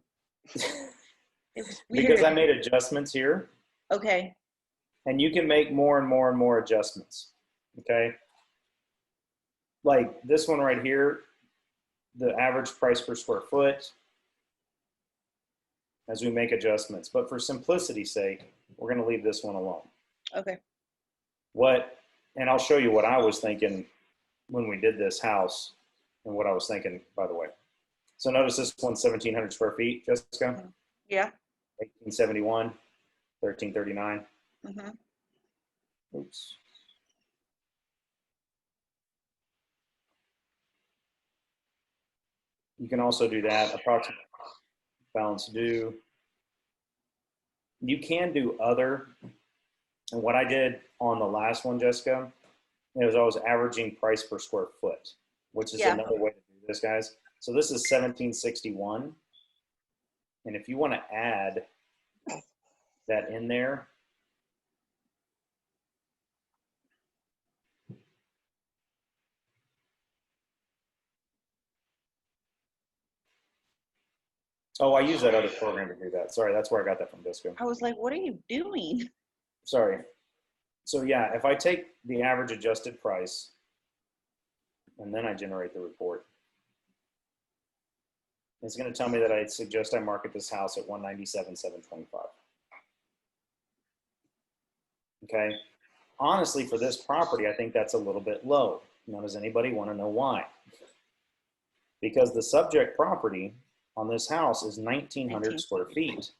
S2: It was weird.
S1: Because I made adjustments here.
S2: Okay.
S1: And you can make more and more and more adjustments. Okay. Like this one right here, the average price per square foot, as we make adjustments. But for simplicity's sake, we're going to leave this one alone.
S2: Okay.
S1: And I'll show you what I was thinking when we did this house and what I was thinking, by the way. So notice this one's 1,700 square feet, Jessica.
S2: Yeah.
S1: 1871, 1339.
S2: Mm-hmm.
S1: Oops. You can also do that, approximate balance due. You can do other. And what I did on the last one, Jessica, is I was averaging price per square foot, which is another way to do this, guys. So this is 1761. And if you want to add that in there, oh, I use that other program to do that. Sorry, that's where I got that from, Jessica.
S2: I was like, what are you doing?
S1: Sorry. So yeah, if I take the average adjusted price and then I generate the report, it's going to tell me that I suggest I market this house at 197,725. Okay. Honestly, for this property, I think that's a little bit low. Now, does anybody want to know why? Because the subject property on this house is 1,900 square feet.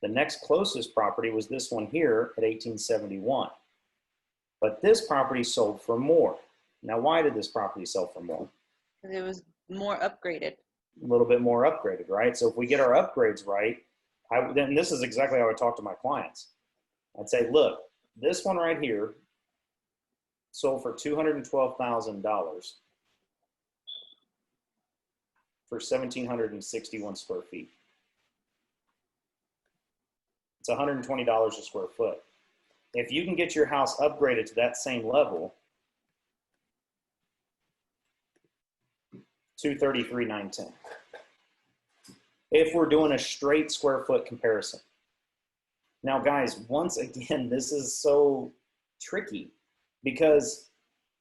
S1: The next closest property was this one here at 1871. But this property sold for more. Now, why did this property sell for more?
S2: Because it was more upgraded.
S1: A little bit more upgraded, right? So if we get our upgrades right, then this is exactly how I talk to my clients. I'd say, look, this one right here sold for $212,000 for 1,761 square feet. It's $120 a square foot. If you can get your house upgraded to that same level, $233,910. If we're doing a straight square foot comparison. Now, guys, once again, this is so tricky because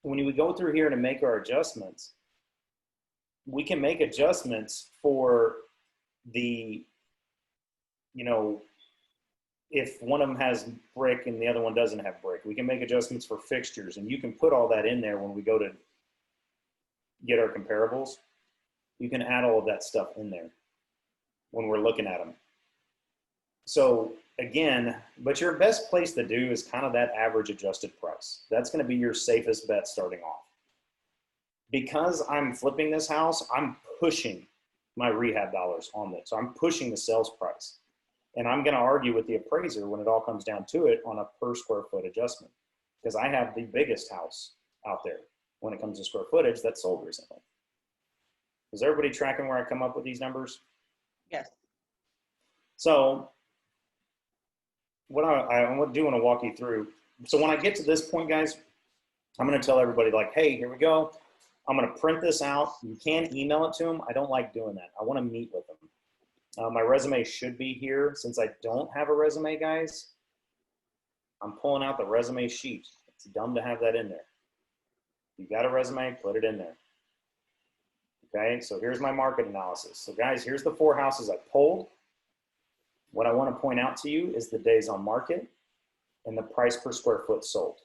S1: when we go through here to make our adjustments, we can make adjustments for the, you know, if one of them has brick and the other one doesn't have brick. We can make adjustments for fixtures, and you can put all that in there when we go to get our comparables. You can add all of that stuff in there when we're looking at them. So again, but your best place to do is kind of that average adjusted price. That's going to be your safest bet starting off. Because I'm flipping this house, I'm pushing my rehab dollars on this. So I'm pushing the sales price. And I'm going to argue with the appraiser when it all comes down to it on a per square foot adjustment. Because I have the biggest house out there when it comes to square footage that sold recently. Is everybody tracking where I come up with these numbers?
S2: Yes.
S1: So what I do want to walk you through. So when I get to this point, guys, I'm going to tell everybody like, hey, here we go. I'm going to print this out. You can email it to them. I don't like doing that. I want to meet with them. My resume should be here. Since I don't have a resume, guys, I'm pulling out the resume sheet. It's dumb to have that in there. You got a resume, put it in there. Okay, so here's my market analysis. So guys, here's the 4 houses I pulled. What I want to point out to you is the days on market and the price per square foot sold.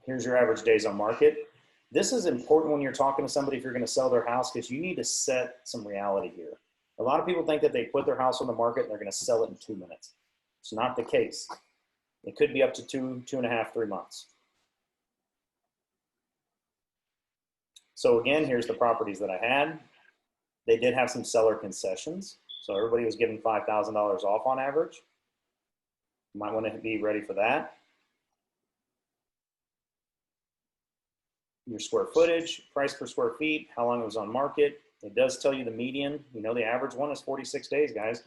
S1: Here's your average days on market. This is important when you're talking to somebody if you're going to sell their house, because you need to set some reality here. A lot of people think that they put their house on the market and they're going to sell it in 2 minutes. It's not the case. It could be up to 2.5, 3 months. So again, here's the properties that I had. They did have some seller concessions. So everybody was getting $5,000 off on average. You might want to be ready for that. Your square footage, price per square feet, how long it was on market. It does tell you the median. You know the average one is 46 days, guys.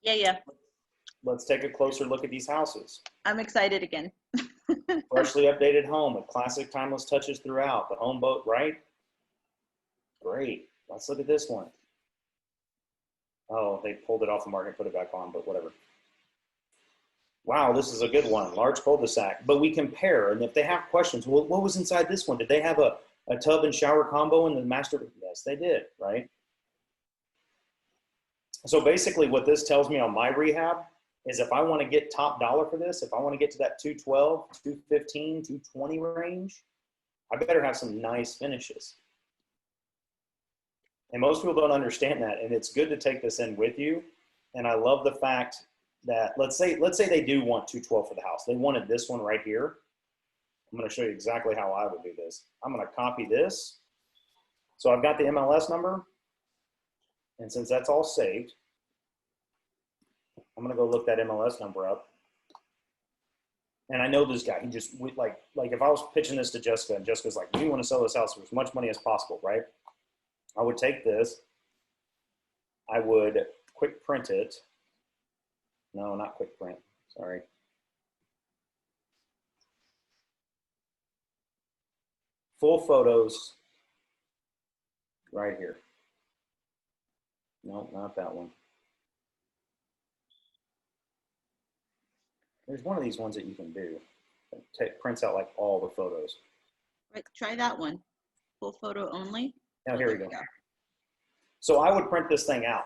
S2: Yeah.
S1: Let's take a closer look at these houses.
S2: I'm excited again.
S1: Freshly updated home with classic timeless touches throughout. The home boat, right? Great. Let's look at this one. Oh, they pulled it off the market and put it back on, but whatever. Wow, this is a good one. Large cul-de-sac. But we compare, and if they have questions, well, what was inside this one? Did they have a tub and shower combo in the master? Yes, they did, right? So basically what this tells me on my rehab is if I want to get top dollar for this, if I want to get to that 212, 215, 220 range, I better have some nice finishes. And most people don't understand that, and it's good to take this in with you. And I love the fact that let's say they do want 212 for the house. They wanted this one right here. I'm going to show you exactly how I would do this. I'm going to copy this. So I've got the MLS number, and since that's all saved, I'm going to go look that MLS number up. And I know this guy. He just like if I was pitching this to Jessica, and Jessica's like, "We want to sell this house for as much money as possible, right?" I would take this. I would quick print it. No, not quick print. Sorry. Full photos right here. No, not that one. There's one of these ones that you can do. It prints out like all the photos.
S2: Right, try that one. Full photo only.
S1: Now, here we go. So I would print this thing out.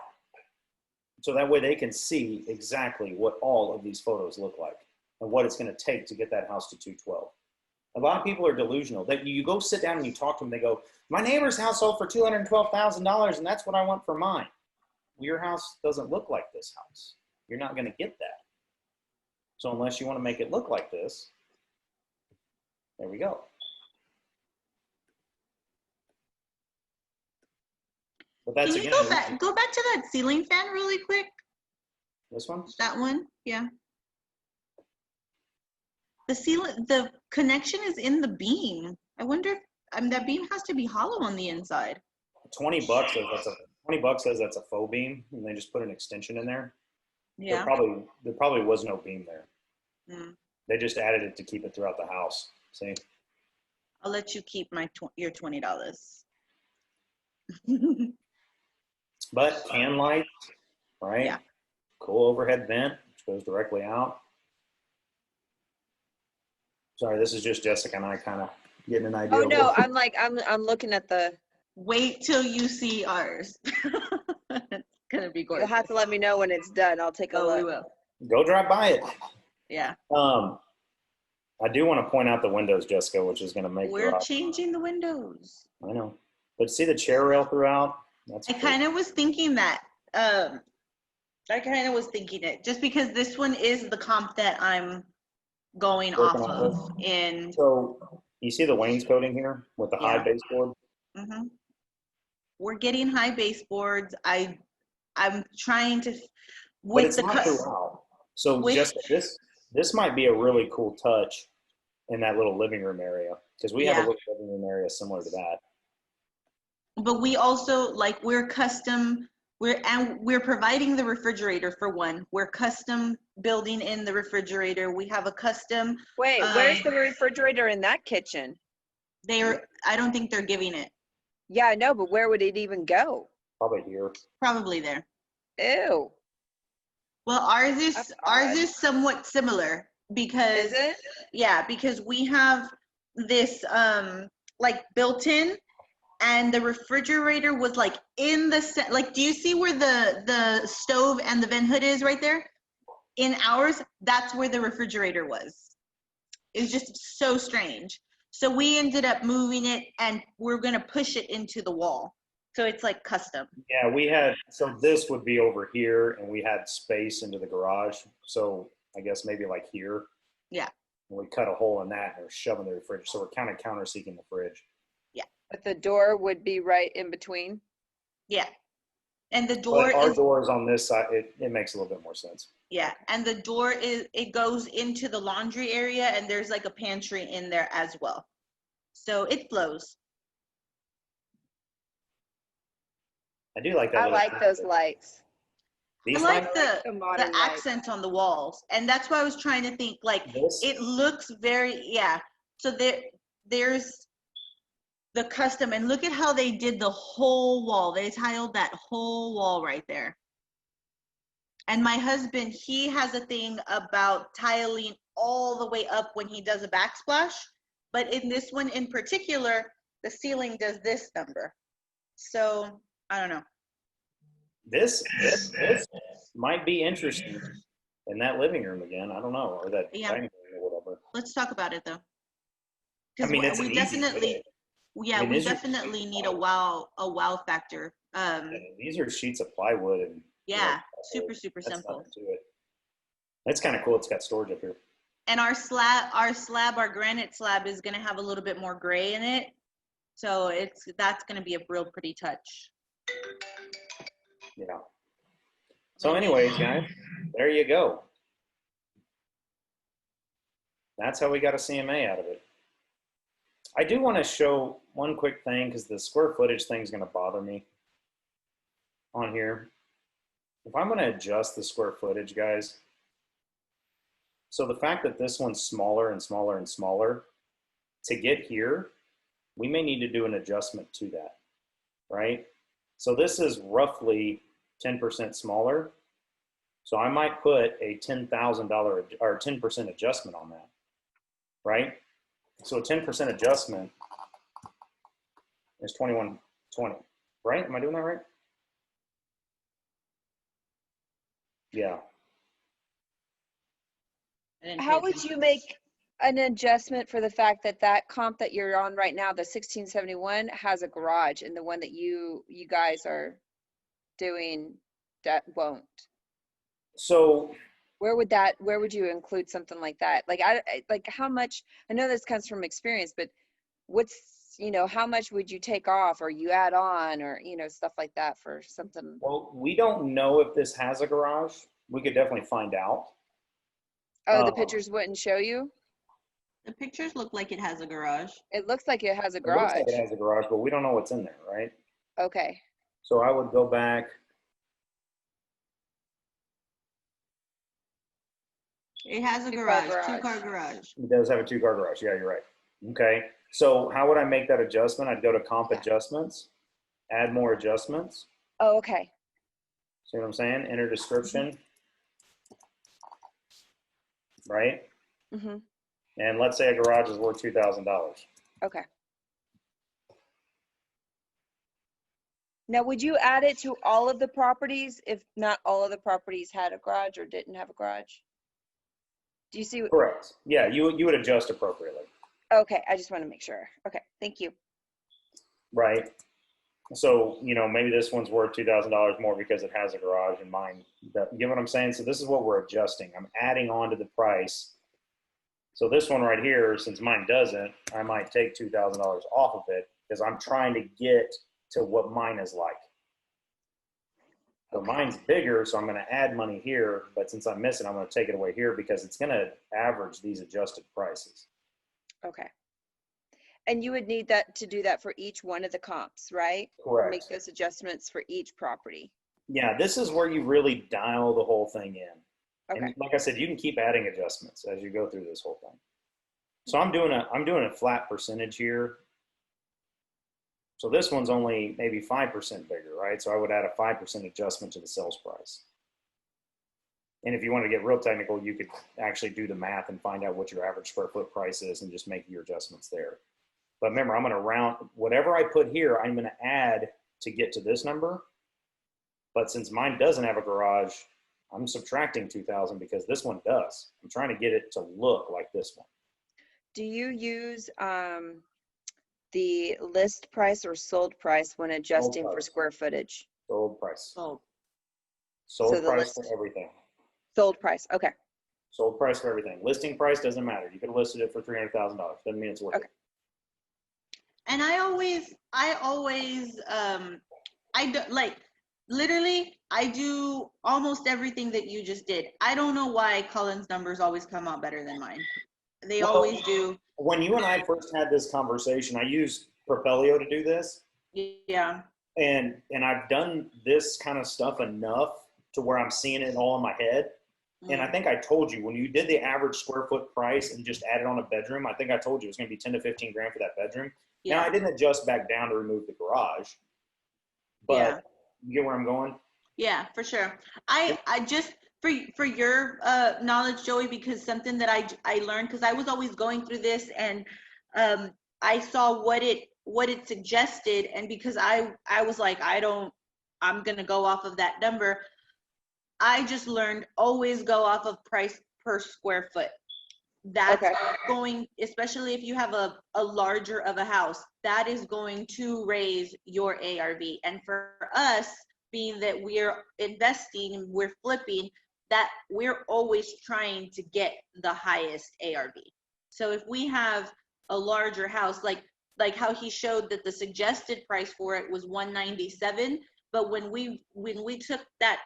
S1: So that way they can see exactly what all of these photos look like and what it's going to take to get that house to 212. A lot of people are delusional. That you go sit down and you talk to them, they go, "My neighbor's house sold for $212,000 and that's what I want for mine." your house doesn't look like this house. You're not going to get that. So unless you want to make it look like this, there we go. But that's
S2: Can you
S1: again,
S2: go back to that ceiling fan really quick?
S1: this one?
S2: That one, yeah. The connection is in the beam. I wonder if that beam has to be hollow on the inside.
S1: $20 says that's a faux beam, and they just put an extension in there.
S2: Yeah.
S1: There probably was no beam there.
S2: Mm.
S1: They just added it to keep it throughout the house. See?
S2: I'll let you keep your $20.
S1: But can light, right?
S2: Yeah.
S1: Cool overhead vent, which goes directly out. Sorry, this is just Jessica and I kind of getting an idea.
S3: Oh no, I'm looking at the.
S2: Wait till you see ours. It's gonna be gorgeous.
S3: You'll have to let me know when it's done. I'll take a look.
S2: We will.
S1: Go drive by it.
S2: Yeah.
S1: I do want to point out the windows, Jessica, which is going to make.
S2: We're changing the windows.
S1: I know, but see the chair rail throughout. That's.
S2: I kind of was thinking that. I kind of was thinking it just because this one is the comp that I'm going off of.
S1: So you see the wainscoting here with the high baseboard.
S2: Mm-hmm. We're getting high baseboards. I'm trying to.
S1: But it's not throughout. So just this might be a really cool touch in that little living room area, because we have a little living room area similar to that.
S2: But we also we're custom. We're providing the refrigerator for one. We're custom building in the refrigerator. We have a custom.
S3: Wait, where's the refrigerator in that kitchen?
S2: I don't think they're giving it.
S3: Yeah, I know, but where would it even go?
S1: Probably here.
S2: Probably there.
S3: Ew.
S2: Well, ours is somewhat similar because.
S3: Is it?
S2: Yeah, because we have this built in. And the refrigerator was in the do you see where the stove and the vent hood is right there? In ours, that's where the refrigerator was. It was just so strange. So we ended up moving it, and we're gonna push it into the wall. So it's custom.
S1: Yeah, so this would be over here, and we had space into the garage. So I guess maybe here.
S2: Yeah.
S1: And we cut a hole in that, and we're shoving the refrigerator. So we're kind of counter-seeking the fridge.
S3: But the door would be right in between?
S2: Yeah. And the door
S1: our door is on this side. It makes a little bit more sense.
S2: Yeah. And the door it goes into the laundry area, and there's a pantry in there as well. So it flows.
S1: I do like that.
S3: I like those lights.
S1: These
S2: I like the
S3: modern
S2: accents on the walls. And that's why I was trying to think it looks very, So there's the custom, and look at how they did the whole wall. They tiled that whole wall right there. And my husband, he has a thing about tiling all the way up when he does a backsplash. But in this one in particular, the ceiling does this number. So I don't know.
S1: This might be interesting in that living room again. I don't know, or that dining room or whatever.
S2: Let's talk about it though.
S1: I mean, it's
S2: we definitely. Yeah, we definitely need a wow factor.
S1: These are sheets of plywood and
S2: super simple.
S1: That's kind of cool. It's got storage up here.
S2: And our granite slab is gonna have a little bit more gray in it, so that's gonna be a real pretty touch.
S1: Yeah. So, anyways, guys, there you go. That's how we got a CMA out of it. I do want to show one quick thing, because the square footage thing is going to bother me on here. If I'm going to adjust the square footage, guys, so the fact that this one's smaller and smaller and smaller, to get here, we may need to do an adjustment to that, right? So this is roughly 10% smaller. So I might put a $10,000 or 10% adjustment on that, right? So a 10% adjustment is $21.20, right? Am I doing that right? Yeah.
S3: How would you make an adjustment for the fact that that comp that you're on right now, the 1671, has a garage, and the one that you guys are doing that won't?
S1: So
S3: Where would you include something like that? Like, like how much, I know this comes from experience, but what's, how much would you take off or you add on or, stuff like that for something?
S1: well, we don't know if this has a garage. We could definitely find out.
S3: Oh, the pictures wouldn't show you?
S2: The pictures look like it has a garage.
S3: It looks like it has a
S1: It looks like
S3: garage.
S1: it has a garage, but we don't know what's in there, right?
S3: Okay.
S1: So I would go back.
S2: It has a
S3: Two-car
S2: garage, two-car garage.
S1: It does have a 2-car garage. Yeah, you're right. Okay. So how would I make that adjustment? I'd go to comp adjustments, add more adjustments.
S3: Oh, okay.
S1: See what I'm saying? Enter description. Right?
S3: Mm-hmm.
S1: And let's say a garage is worth $2,000.
S3: Okay. Now, would you add it to all of the properties if not all of the properties had a garage or didn't have a garage? Do you see?
S1: Correct. Yeah, you would adjust appropriately.
S3: Okay, I just want to make sure. Okay, thank you.
S1: Right. So, maybe this one's worth $2,000 more because it has a garage and mine. You get what I'm saying? So this is what we're adjusting. I'm adding on to the price. So this one right here, since mine doesn't, I might take $2,000 off of it because I'm trying to get to what mine is like. So mine's bigger, so I'm going to add money here, but since I'm missing, I'm going to take it away here because it's going to average these adjusted prices.
S3: Okay. And you would need that to do that for each one of the comps, right?
S1: Correct.
S3: Make those adjustments for each property.
S1: Yeah, this is where you really dial the whole thing in.
S3: Okay.
S1: And like I said, you can keep adding adjustments as you go through this whole thing. So I'm doing a flat percentage here. So this one's only maybe 5% bigger, right? So I would add a 5% adjustment to the sales price. And if you want to get real technical, you could actually do the math and find out what your average square foot price is and just make your adjustments there. But remember, I'm going to round whatever I put here, I'm going to add to get to this number. But since mine doesn't have a garage, I'm subtracting 2,000 because this one does. I'm trying to get it to look like this one.
S3: Do you use the list price or sold price when adjusting for square footage?
S1: Sold price.
S2: Sold.
S1: Sold
S3: So the
S1: price
S3: list.
S1: for everything.
S3: Sold price. Okay.
S1: Sold price for everything. Listing price doesn't matter. You could have listed it for $300,000. Doesn't mean it's worth it.
S2: And I do, like, literally, I do almost everything that you just did. I don't know why Cullen's numbers always come out better than mine. They always do.
S1: When you and I first had this conversation, I used Propelio to do this.
S2: Yeah.
S1: And I've done this kind of stuff enough to where I'm seeing it all in my head. And I think I told you when you did the average square foot price and just added on a bedroom, I think I told you it was going to be 10 to 15 grand for that bedroom. Yeah. Now I didn't adjust back down to remove the garage, but you get where I'm going? Yeah,
S2: for sure. I just, for your knowledge, Joey, because something that I learned, because I was always going through this and I saw what it suggested. And because I was like, I'm going to go off of that number. I just learned always go off of price per square foot. That's going, especially if you have a larger of a house, that is going to raise your ARV. And for us, being that we're investing, we're flipping, that we're always trying to get the highest ARV. So if we have a larger house, like how he showed that the suggested price for it was $197, but when we took that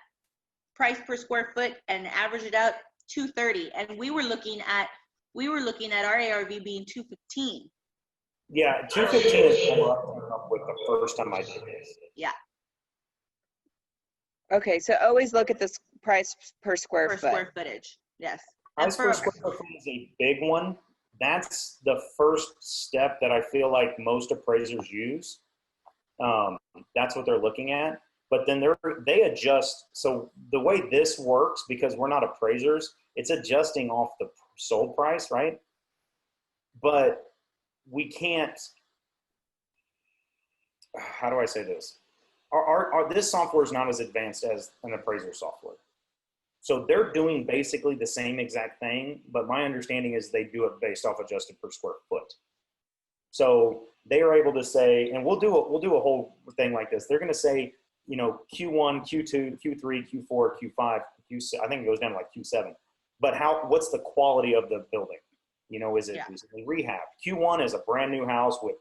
S2: price per square foot and averaged it out, $230, and we were looking at our ARV being $215.
S1: Yeah, $215 is more up with the first time I did this.
S2: Yeah.
S3: Okay, so always look at this price per square foot.
S2: Square footage, yes.
S1: Price per square foot is a big one. That's the first step that I feel like most appraisers use. That's what they're looking at. But then they adjust. So the way this works, because we're not appraisers, it's adjusting off the sold price, right? But we can't, how do I say this? This software is not as advanced as an appraiser software. So they're doing basically the same exact thing, but my understanding is they do it based off adjusted per square foot. So they are able to say, and we'll do a whole thing like this. They're going to say, you know, Q1, Q2, Q3, Q4, Q5, Q6, I think it goes down to like Q7. But what's the quality of the building? You know, is it recently rehab? Q1 is a brand new house with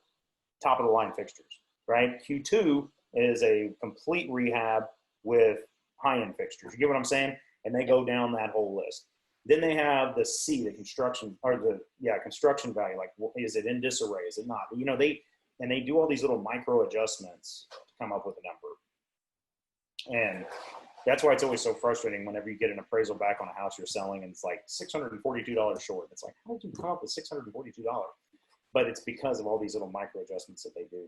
S1: top of the line fixtures, right? Q2 is a complete rehab with high-end fixtures. You get what I'm saying? And they go down that whole list. Then they have the C, the construction, or construction value. Like, is it in disarray? Is it not? You know, they do all these little micro adjustments to come up with a number. And that's why it's always so frustrating whenever you get an appraisal back on a house you're selling and it's like $642 short. It's like, how did you come up with $642? But it's because of all these little micro adjustments that they do.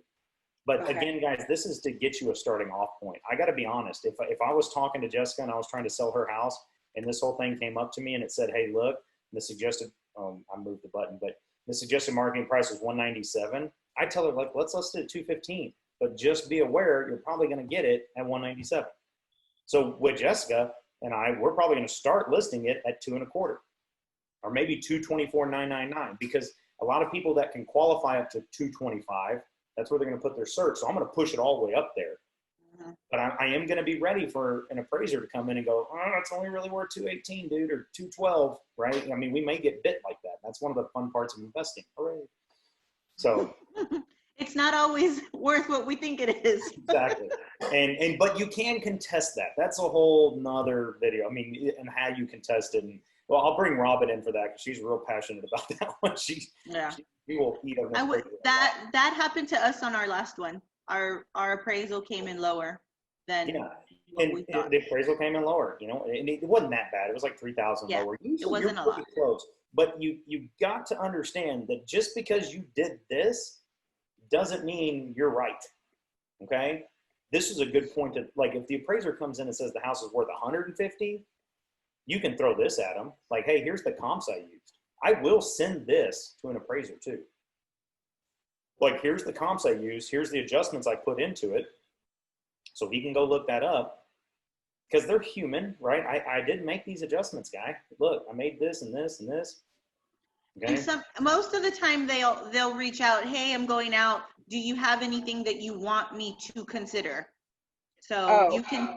S1: But again, guys, this is to get you a starting off point. I got to be honest. If I was talking to Jessica and I was trying to sell her house and this whole thing came up to me and it said, hey, look, the suggested, I moved the button, but the suggested marketing price is $197. I tell her, like, let's list it at $215, but just be aware you're probably going to get it at $197. So with Jessica and we're probably going to start listing it at $225 or maybe $224,999, because a lot of people that can qualify up to $225, that's where they're going to put their search. So I'm going to push it all the way up there. But I am going to be ready for an appraiser to come in and go, oh, it's only really worth $218, dude, or $212, right? I mean, we may get bit like that. That's one of the fun parts of investing. Hooray. So
S2: it's not always worth what we think it is.
S1: Exactly. But you can contest that. That's a whole nother video. I mean, and how you contest it. And well, I'll bring Robin in for that because she's real passionate about that one. She will eat on
S2: that happened to us on our last one. Our appraisal came in lower than what we thought.
S1: The appraisal came in lower, you know, and it wasn't that bad. It was like 3,000 lower. Usually
S2: it wasn't a lot.
S1: Close. But you got to understand that just because you did this doesn't mean you're right. Okay? This is a good point to, like, if the appraiser comes in and says the house is worth 150, you can throw this at them. Like, hey, here's the comps I used. I will send this to an appraiser too. Like, here's the comps I used. Here's the adjustments I put into it. So he can go look that up because they're human, right? I didn't make these adjustments, guy. Look, I made this and this and this. Okay?
S2: And most of the time they'll reach out, hey, I'm going out. Do you have anything that you want me to consider? So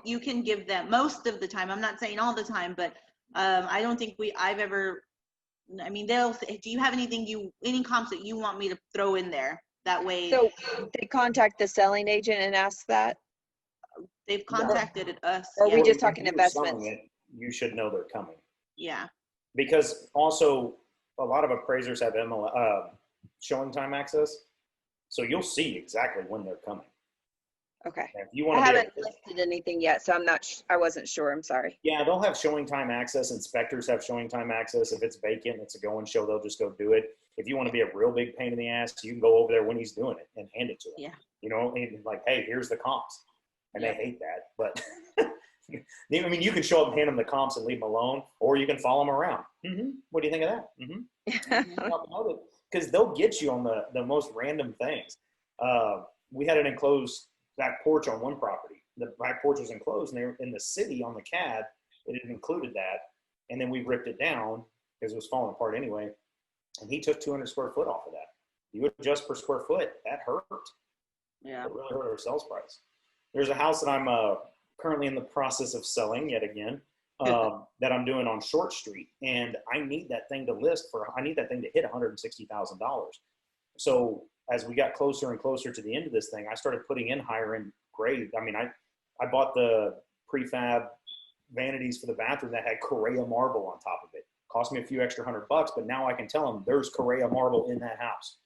S2: you can give them most of the time. I'm not saying all the time, but I don't think they'll say, do you have any comps that you want me to throw in there? That way.
S3: So they contact the selling agent and ask that?
S2: They've contacted us.
S3: Or are we just talking investments?
S1: You should know they're coming.
S2: Yeah.
S1: Because also a lot of appraisers have showing time access. So you'll see exactly when they're coming.
S3: Okay.
S1: If you want
S3: I haven't listed anything yet, so I wasn't sure. I'm sorry.
S1: Yeah, they'll have showing time access. Inspectors have showing time access. If it's vacant, it's a go and show, they'll just go do it. If you want to be a real big pain in the ass, you can go over there when he's doing it and hand it to him.
S2: Yeah.
S1: You know, and like, hey, here's the comps. And they hate that. But I mean, you can show up and hand them the comps and leave them alone, or you can follow them around. What do you think of that? Because they'll get you on the most random things. We had an enclosed back porch on one property. The back porch was enclosed, and they were in the city on the CAD. It had included that, and then we ripped it down because it was falling apart anyway. And he took 200 square foot off of that. You adjust per square foot, that hurt.
S2: Yeah,
S1: it really hurt our sales price. There's a house that I'm currently in the process of selling yet again that I'm doing on Short Street, and I need that thing to hit $160,000. So as we got closer and closer to the end of this thing, I started putting in higher end grade. I mean, I bought the prefab vanities for the bathroom that had Correa marble on top of it. Cost me a few extra $100, but now I can tell him there's Correa marble in that house.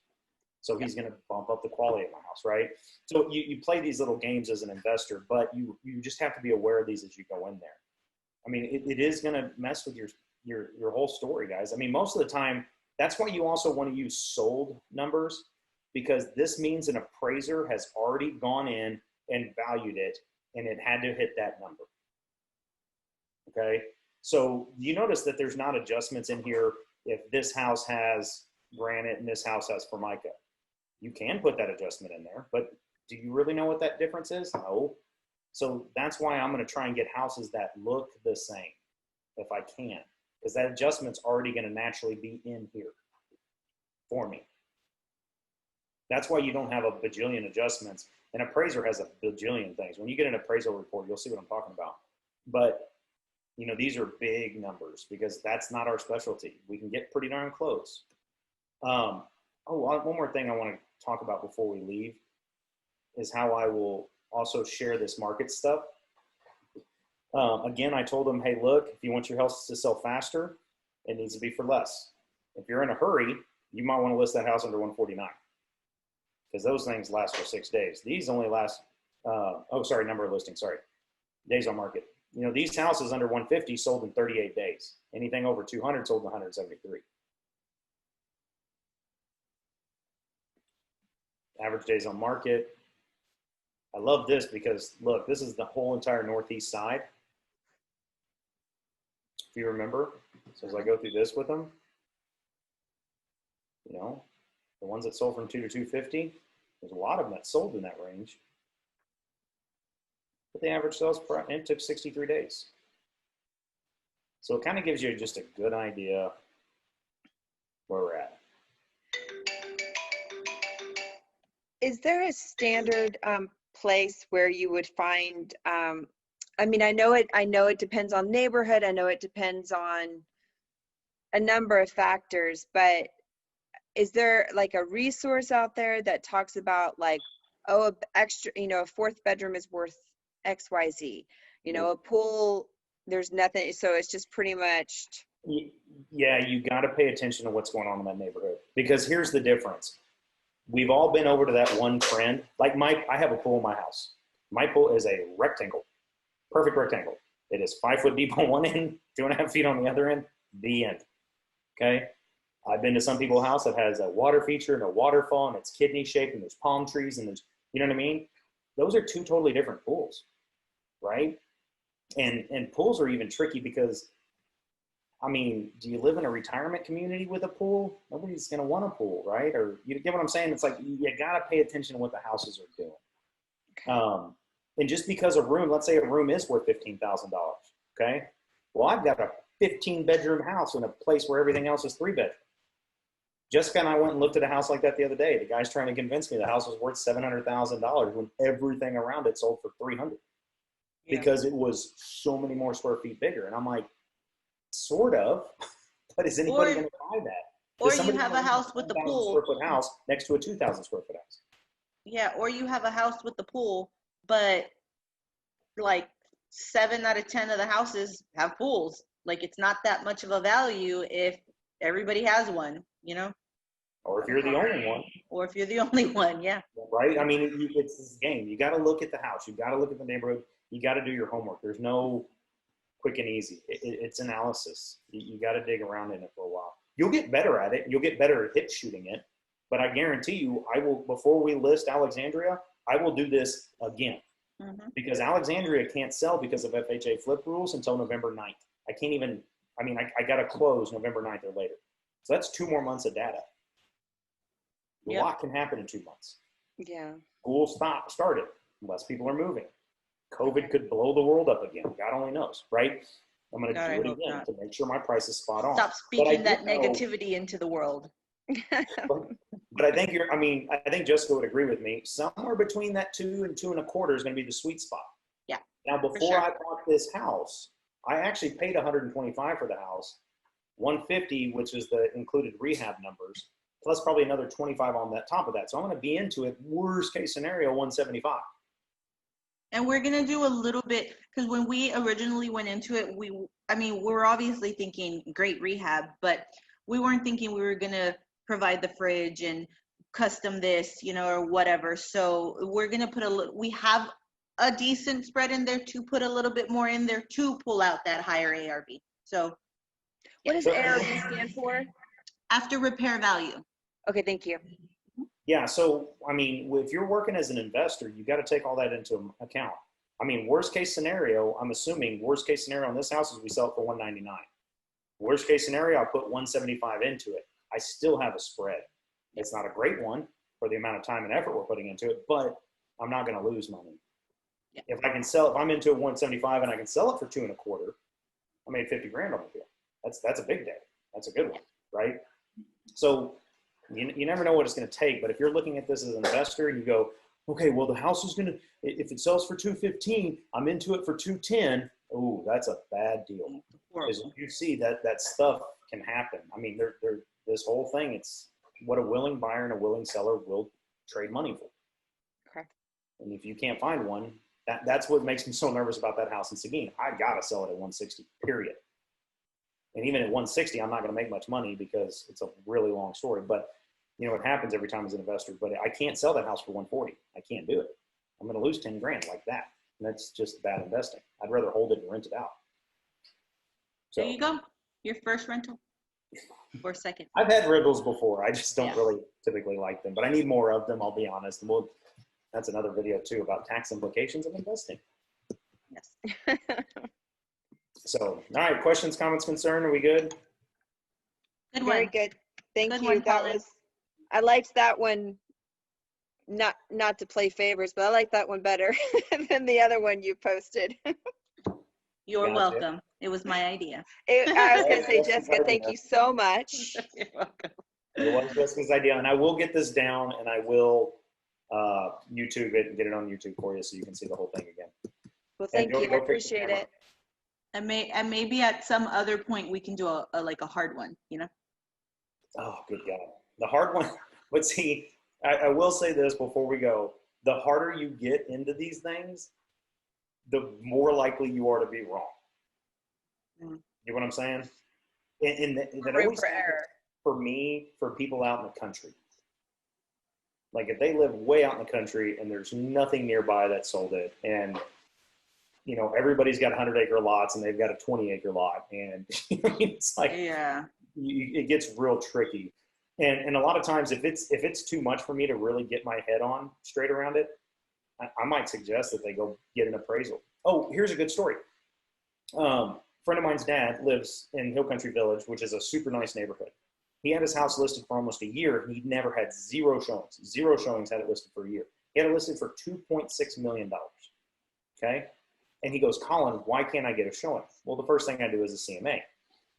S1: So he's going to bump up the quality of my house, right? So you play these little games as an investor, but you just have to be aware of these as you go in there. I mean, it is going to mess with your whole story, guys. I mean, most of the time, that's why you also want to use sold numbers, because this means an appraiser has already gone in and valued it, and it had to hit that number. Okay? So you notice that there's not adjustments in here if this house has granite and this house has Formica. You can put that adjustment in there, but do you really know what that difference is? No. So that's why I'm going to try and get houses that look the same if I can, because that adjustment's already going to naturally be in here for me. That's why you don't have a bajillion adjustments. An appraiser has a bajillion things. When you get an appraisal report, you'll see what I'm talking about. But, you know, these are big numbers because that's not our specialty. We can get pretty darn close. One more thing I want to talk about before we leave is how I will also share this market stuff. Again, I told them, hey, look, if you want your house to sell faster, it needs to be for less. If you're in a hurry, you might want to list that house under 149 because those things last for 6 days. These only last, number of listings, days on market. You know, these houses under 150 sold in 38 days. Anything over 200 sold in 173. Average days on market. I love this because, look, this is the whole entire northeast side. If you remember, so as I go through this with them, you know, the ones that sold from 2 to 250, there's a lot of them that sold in that range. But the average sales price, it took 63 days. So it kind of gives you just a good idea where we're at.
S3: Is there a standard place where you would find, I mean, I know it depends on neighborhood. I know it depends on a number of factors, but is there like a resource out there that talks about like, oh, a extra, you know, a fourth bedroom is worth XYZ, you know, a pool, there's nothing. So it's just pretty much.
S1: Yeah, you got to pay attention to what's going on in that neighborhood because here's the difference. We've all been over to that one friend. Like I have a pool in my house. My pool is a rectangle, perfect rectangle. It is 5 foot deep on one end, 2.5 feet on the other end, the end. Okay. I've been to some people's house that has a water feature and a waterfall and it's kidney shaped and there's palm trees and there's, you know what I mean? Those are two totally different pools, right? And pools are even tricky because, I mean, do you live in a retirement community with a pool? Nobody's going to want a pool, right? Or you get what I'm saying? It's like you got to pay attention to what the houses are doing. And just because a room, let's say a room is worth $15,000, okay? Well, I've got a 15-bedroom house in a place where everything else is 3-bedroom. Jessica and I went and looked at a house like that the other day. The guy's trying to convince me the house was worth $700,000 when everything around it sold for $300,000 because it was so many more square feet bigger. And I'm like, sort of, but is anybody going to buy that?
S2: Or you have a house with the pool.
S1: Square foot house next to a 2,000 square foot house.
S2: Yeah, or you have a house with the pool, but like 7 out of 10 of the houses have pools. Like it's not that much of a value if everybody has one, you know?
S1: Or if you're the only one.
S2: Or if you're the only one, yeah.
S1: Right? I mean, it's this game. You got to look at the house. You got to look at the neighborhood. You got to do your homework. There's no quick and easy. It's analysis. You got to dig around in it for a while. You'll get better at it. You'll get better at hit shooting it. But I guarantee you, I will, before we list Alexandria, I will do this again. Mm-hmm. Because Alexandria can't sell because of FHA flip rules until November 9th. I can't even, I mean, I got to close November 9th or later. So that's 2 more months of data. A lot can happen in 2 months.
S3: Yeah.
S1: School started. Less people are moving. COVID could blow the world up again. God only knows, right? I'm going to do it again to make sure my price is spot on.
S2: Stop speaking that negativity into the world.
S1: But I think I think Jessica would agree with me. Somewhere between that 2 and 2.25 is going to be the sweet spot.
S2: Yeah.
S1: Now, before I bought this house, I actually paid $125 for the house, $150, which is the included rehab numbers, plus probably another $25 on that top of that. So I'm going to be into it. Worst case scenario, $175.
S2: And we're going to do a little bit, because when we originally went into it, we're obviously thinking great rehab, but we weren't thinking we were going to provide the fridge and custom this, you know, or whatever. So we're going to we have a decent spread in there to put a little bit more in there to pull out that higher ARV. So
S3: what does ARV stand for?
S2: After repair value.
S3: Okay, thank you.
S1: Yeah, so, I mean, if you're working as an investor, you got to take all that into account. I mean, worst case scenario, I'm assuming worst case scenario on this house is we sell it for $199. Worst case scenario, I'll put $175 into it. I still have a spread. It's not a great one for the amount of time and effort we're putting into it, but I'm not going to lose money. Yeah. If I'm into a $175 and I can sell it for $2.25, I made $50,000 on the deal. That's a big day. That's a good one, right? So You never know what it's going to take. But if you're looking at this as an investor and you go, okay, well, the house is going to, if it sells for 215, I'm into it for 210. Oh, that's a bad deal. Because you see that stuff can happen. I mean, this whole thing, it's what a willing buyer and a willing seller will trade money for.
S3: Okay.
S1: And if you can't find one, that's what makes me so nervous about that house in Seguin. I got to sell it at 160, period. And even at 160, I'm not going to make much money because it's a really long story. But, you know, it happens every time as an investor. But I can't sell that house for 140. I can't do it. I'm going to lose 10 grand like that. And that's just bad investing. I'd rather hold it and rent it out. So,
S2: there you go. Your first rental or second.
S1: I've had rentals before. I just don't
S2: Yeah.
S1: really typically like them. But I need more of them, I'll be honest. And that's another video, too, about tax implications of investing.
S2: Yes.
S1: So, all right, questions, comments, concern, are we good?
S2: Good
S3: Very
S2: one.
S3: good. Thank
S2: Good
S3: you.
S2: one,
S3: That
S2: Colin.
S3: was, I liked that one. Not to play favors, but I like that one better than the other one you posted.
S2: You're
S1: Gotcha.
S2: welcome. It was my idea.
S3: I was going to say,
S1: That's
S3: Jessica,
S1: the
S3: thank
S1: idea.
S3: you so much.
S2: You're welcome.
S1: It was Jessica's idea, and I will get this down, and I will YouTube it and get it on YouTube for you so you can see the whole thing again.
S3: Well,
S1: And
S3: thank
S1: go-
S3: you.
S1: go
S3: I
S1: fix the
S3: appreciate
S1: camera.
S3: it.
S2: And maybe at some other point we can do a like a hard one, you know?
S1: Oh, good God. The hard one, but see, I will say this before we go. The harder you get into these things, the more likely you are to be wrong.
S2: Mm.
S1: You know what I'm saying? And that
S3: Room
S1: always
S3: for
S1: happens
S3: error.
S1: for me, for people out in the country. Like if they live way out in the country and there's nothing nearby that sold it, and you know everybody's got 100-acre lots and they've got a 20-acre lot, and it's like
S2: Yeah.
S1: it gets real tricky. And a lot of times, if it's too much for me to really get my head on straight around it, I might suggest that they go get an appraisal. Oh, here's a good story. Friend of mine's dad lives in Hill Country Village, which is a super nice neighborhood. He had his house listed for almost a year, and he'd never had zero showings. Zero showings, had it listed for a year. He had it listed for $2.6 million. Okay? And he goes, Colin, why can't I get a showing? Well, the first thing I do is a CMA.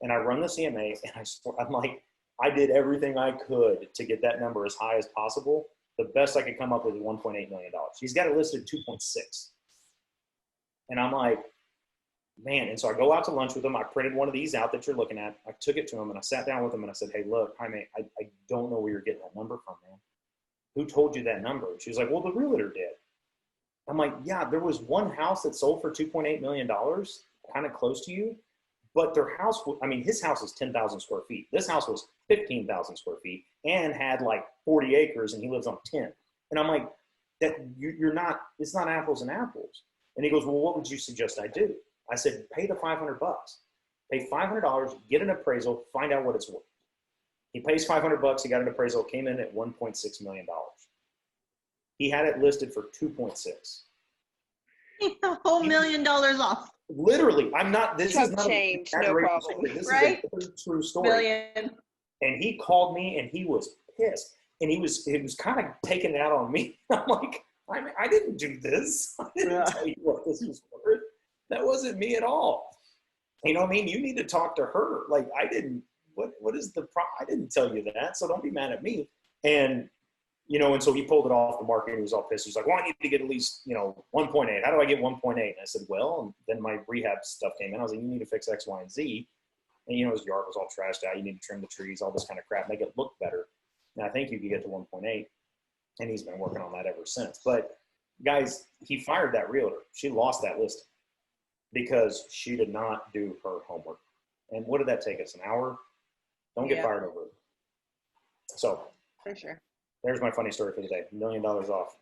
S1: And I run the CMA, and I'm like, I did everything I could to get that number as high as possible. The best I could come up with is $1.8 million. He's got it listed 2.6. And I'm like, man. And so I go out to lunch with him. I printed one of these out that you're looking at. I took it to him and I sat down with him and I said, hey, look, Jaime, I don't know where you're getting that number from, man. Who told you that number? She was like, well, the realtor did. I'm like, yeah, there was one house that sold for $2.8 million, kind of close to you. But their house, I mean, his house is 10,000 square feet. This house was 15,000 square feet and had like 40 acres and he lives on 10. And I'm like, that you're not, it's not apples and apples. And he goes, well, what would you suggest I do? I said, pay the $500. Pay $500, get an appraisal, find out what it's worth. He pays $500. He got an appraisal, came in at $1.6 million. He had it listed for 2.6.
S2: A whole $1 million off.
S1: Literally, I'm not, this
S3: Chump
S1: is not
S3: change,
S1: an
S3: no
S1: exaggerated
S3: problem.
S1: story. This
S2: Right?
S1: is a true story.
S2: Million.
S1: And he called me and he was pissed. And he was kind of taking it out on me. I'm like, I didn't do this. I didn't tell you what this was worth. That wasn't me at all. You know what I mean? You need to talk to her. Like, I didn't, what is the problem? I didn't tell you that. So don't be mad at me. And, you know, and so he pulled it off the market and he was all pissed. He's like, well, I need to get at least, 1.8. How do I get 1.8? And I said, well, and then my rehab stuff came in. I was like, you need to fix X, Y, and Z. And, his yard was all trashed out. You need to trim the trees, all this kind of crap, make it look better. And I think you could get to 1.8. And he's been working on that ever since. But, guys, he fired that realtor. She lost that listing because she did not do her homework. And what did that take us? An hour? Don't get fired over it. So
S2: For sure.
S1: there's my funny story for the day. $1 million off.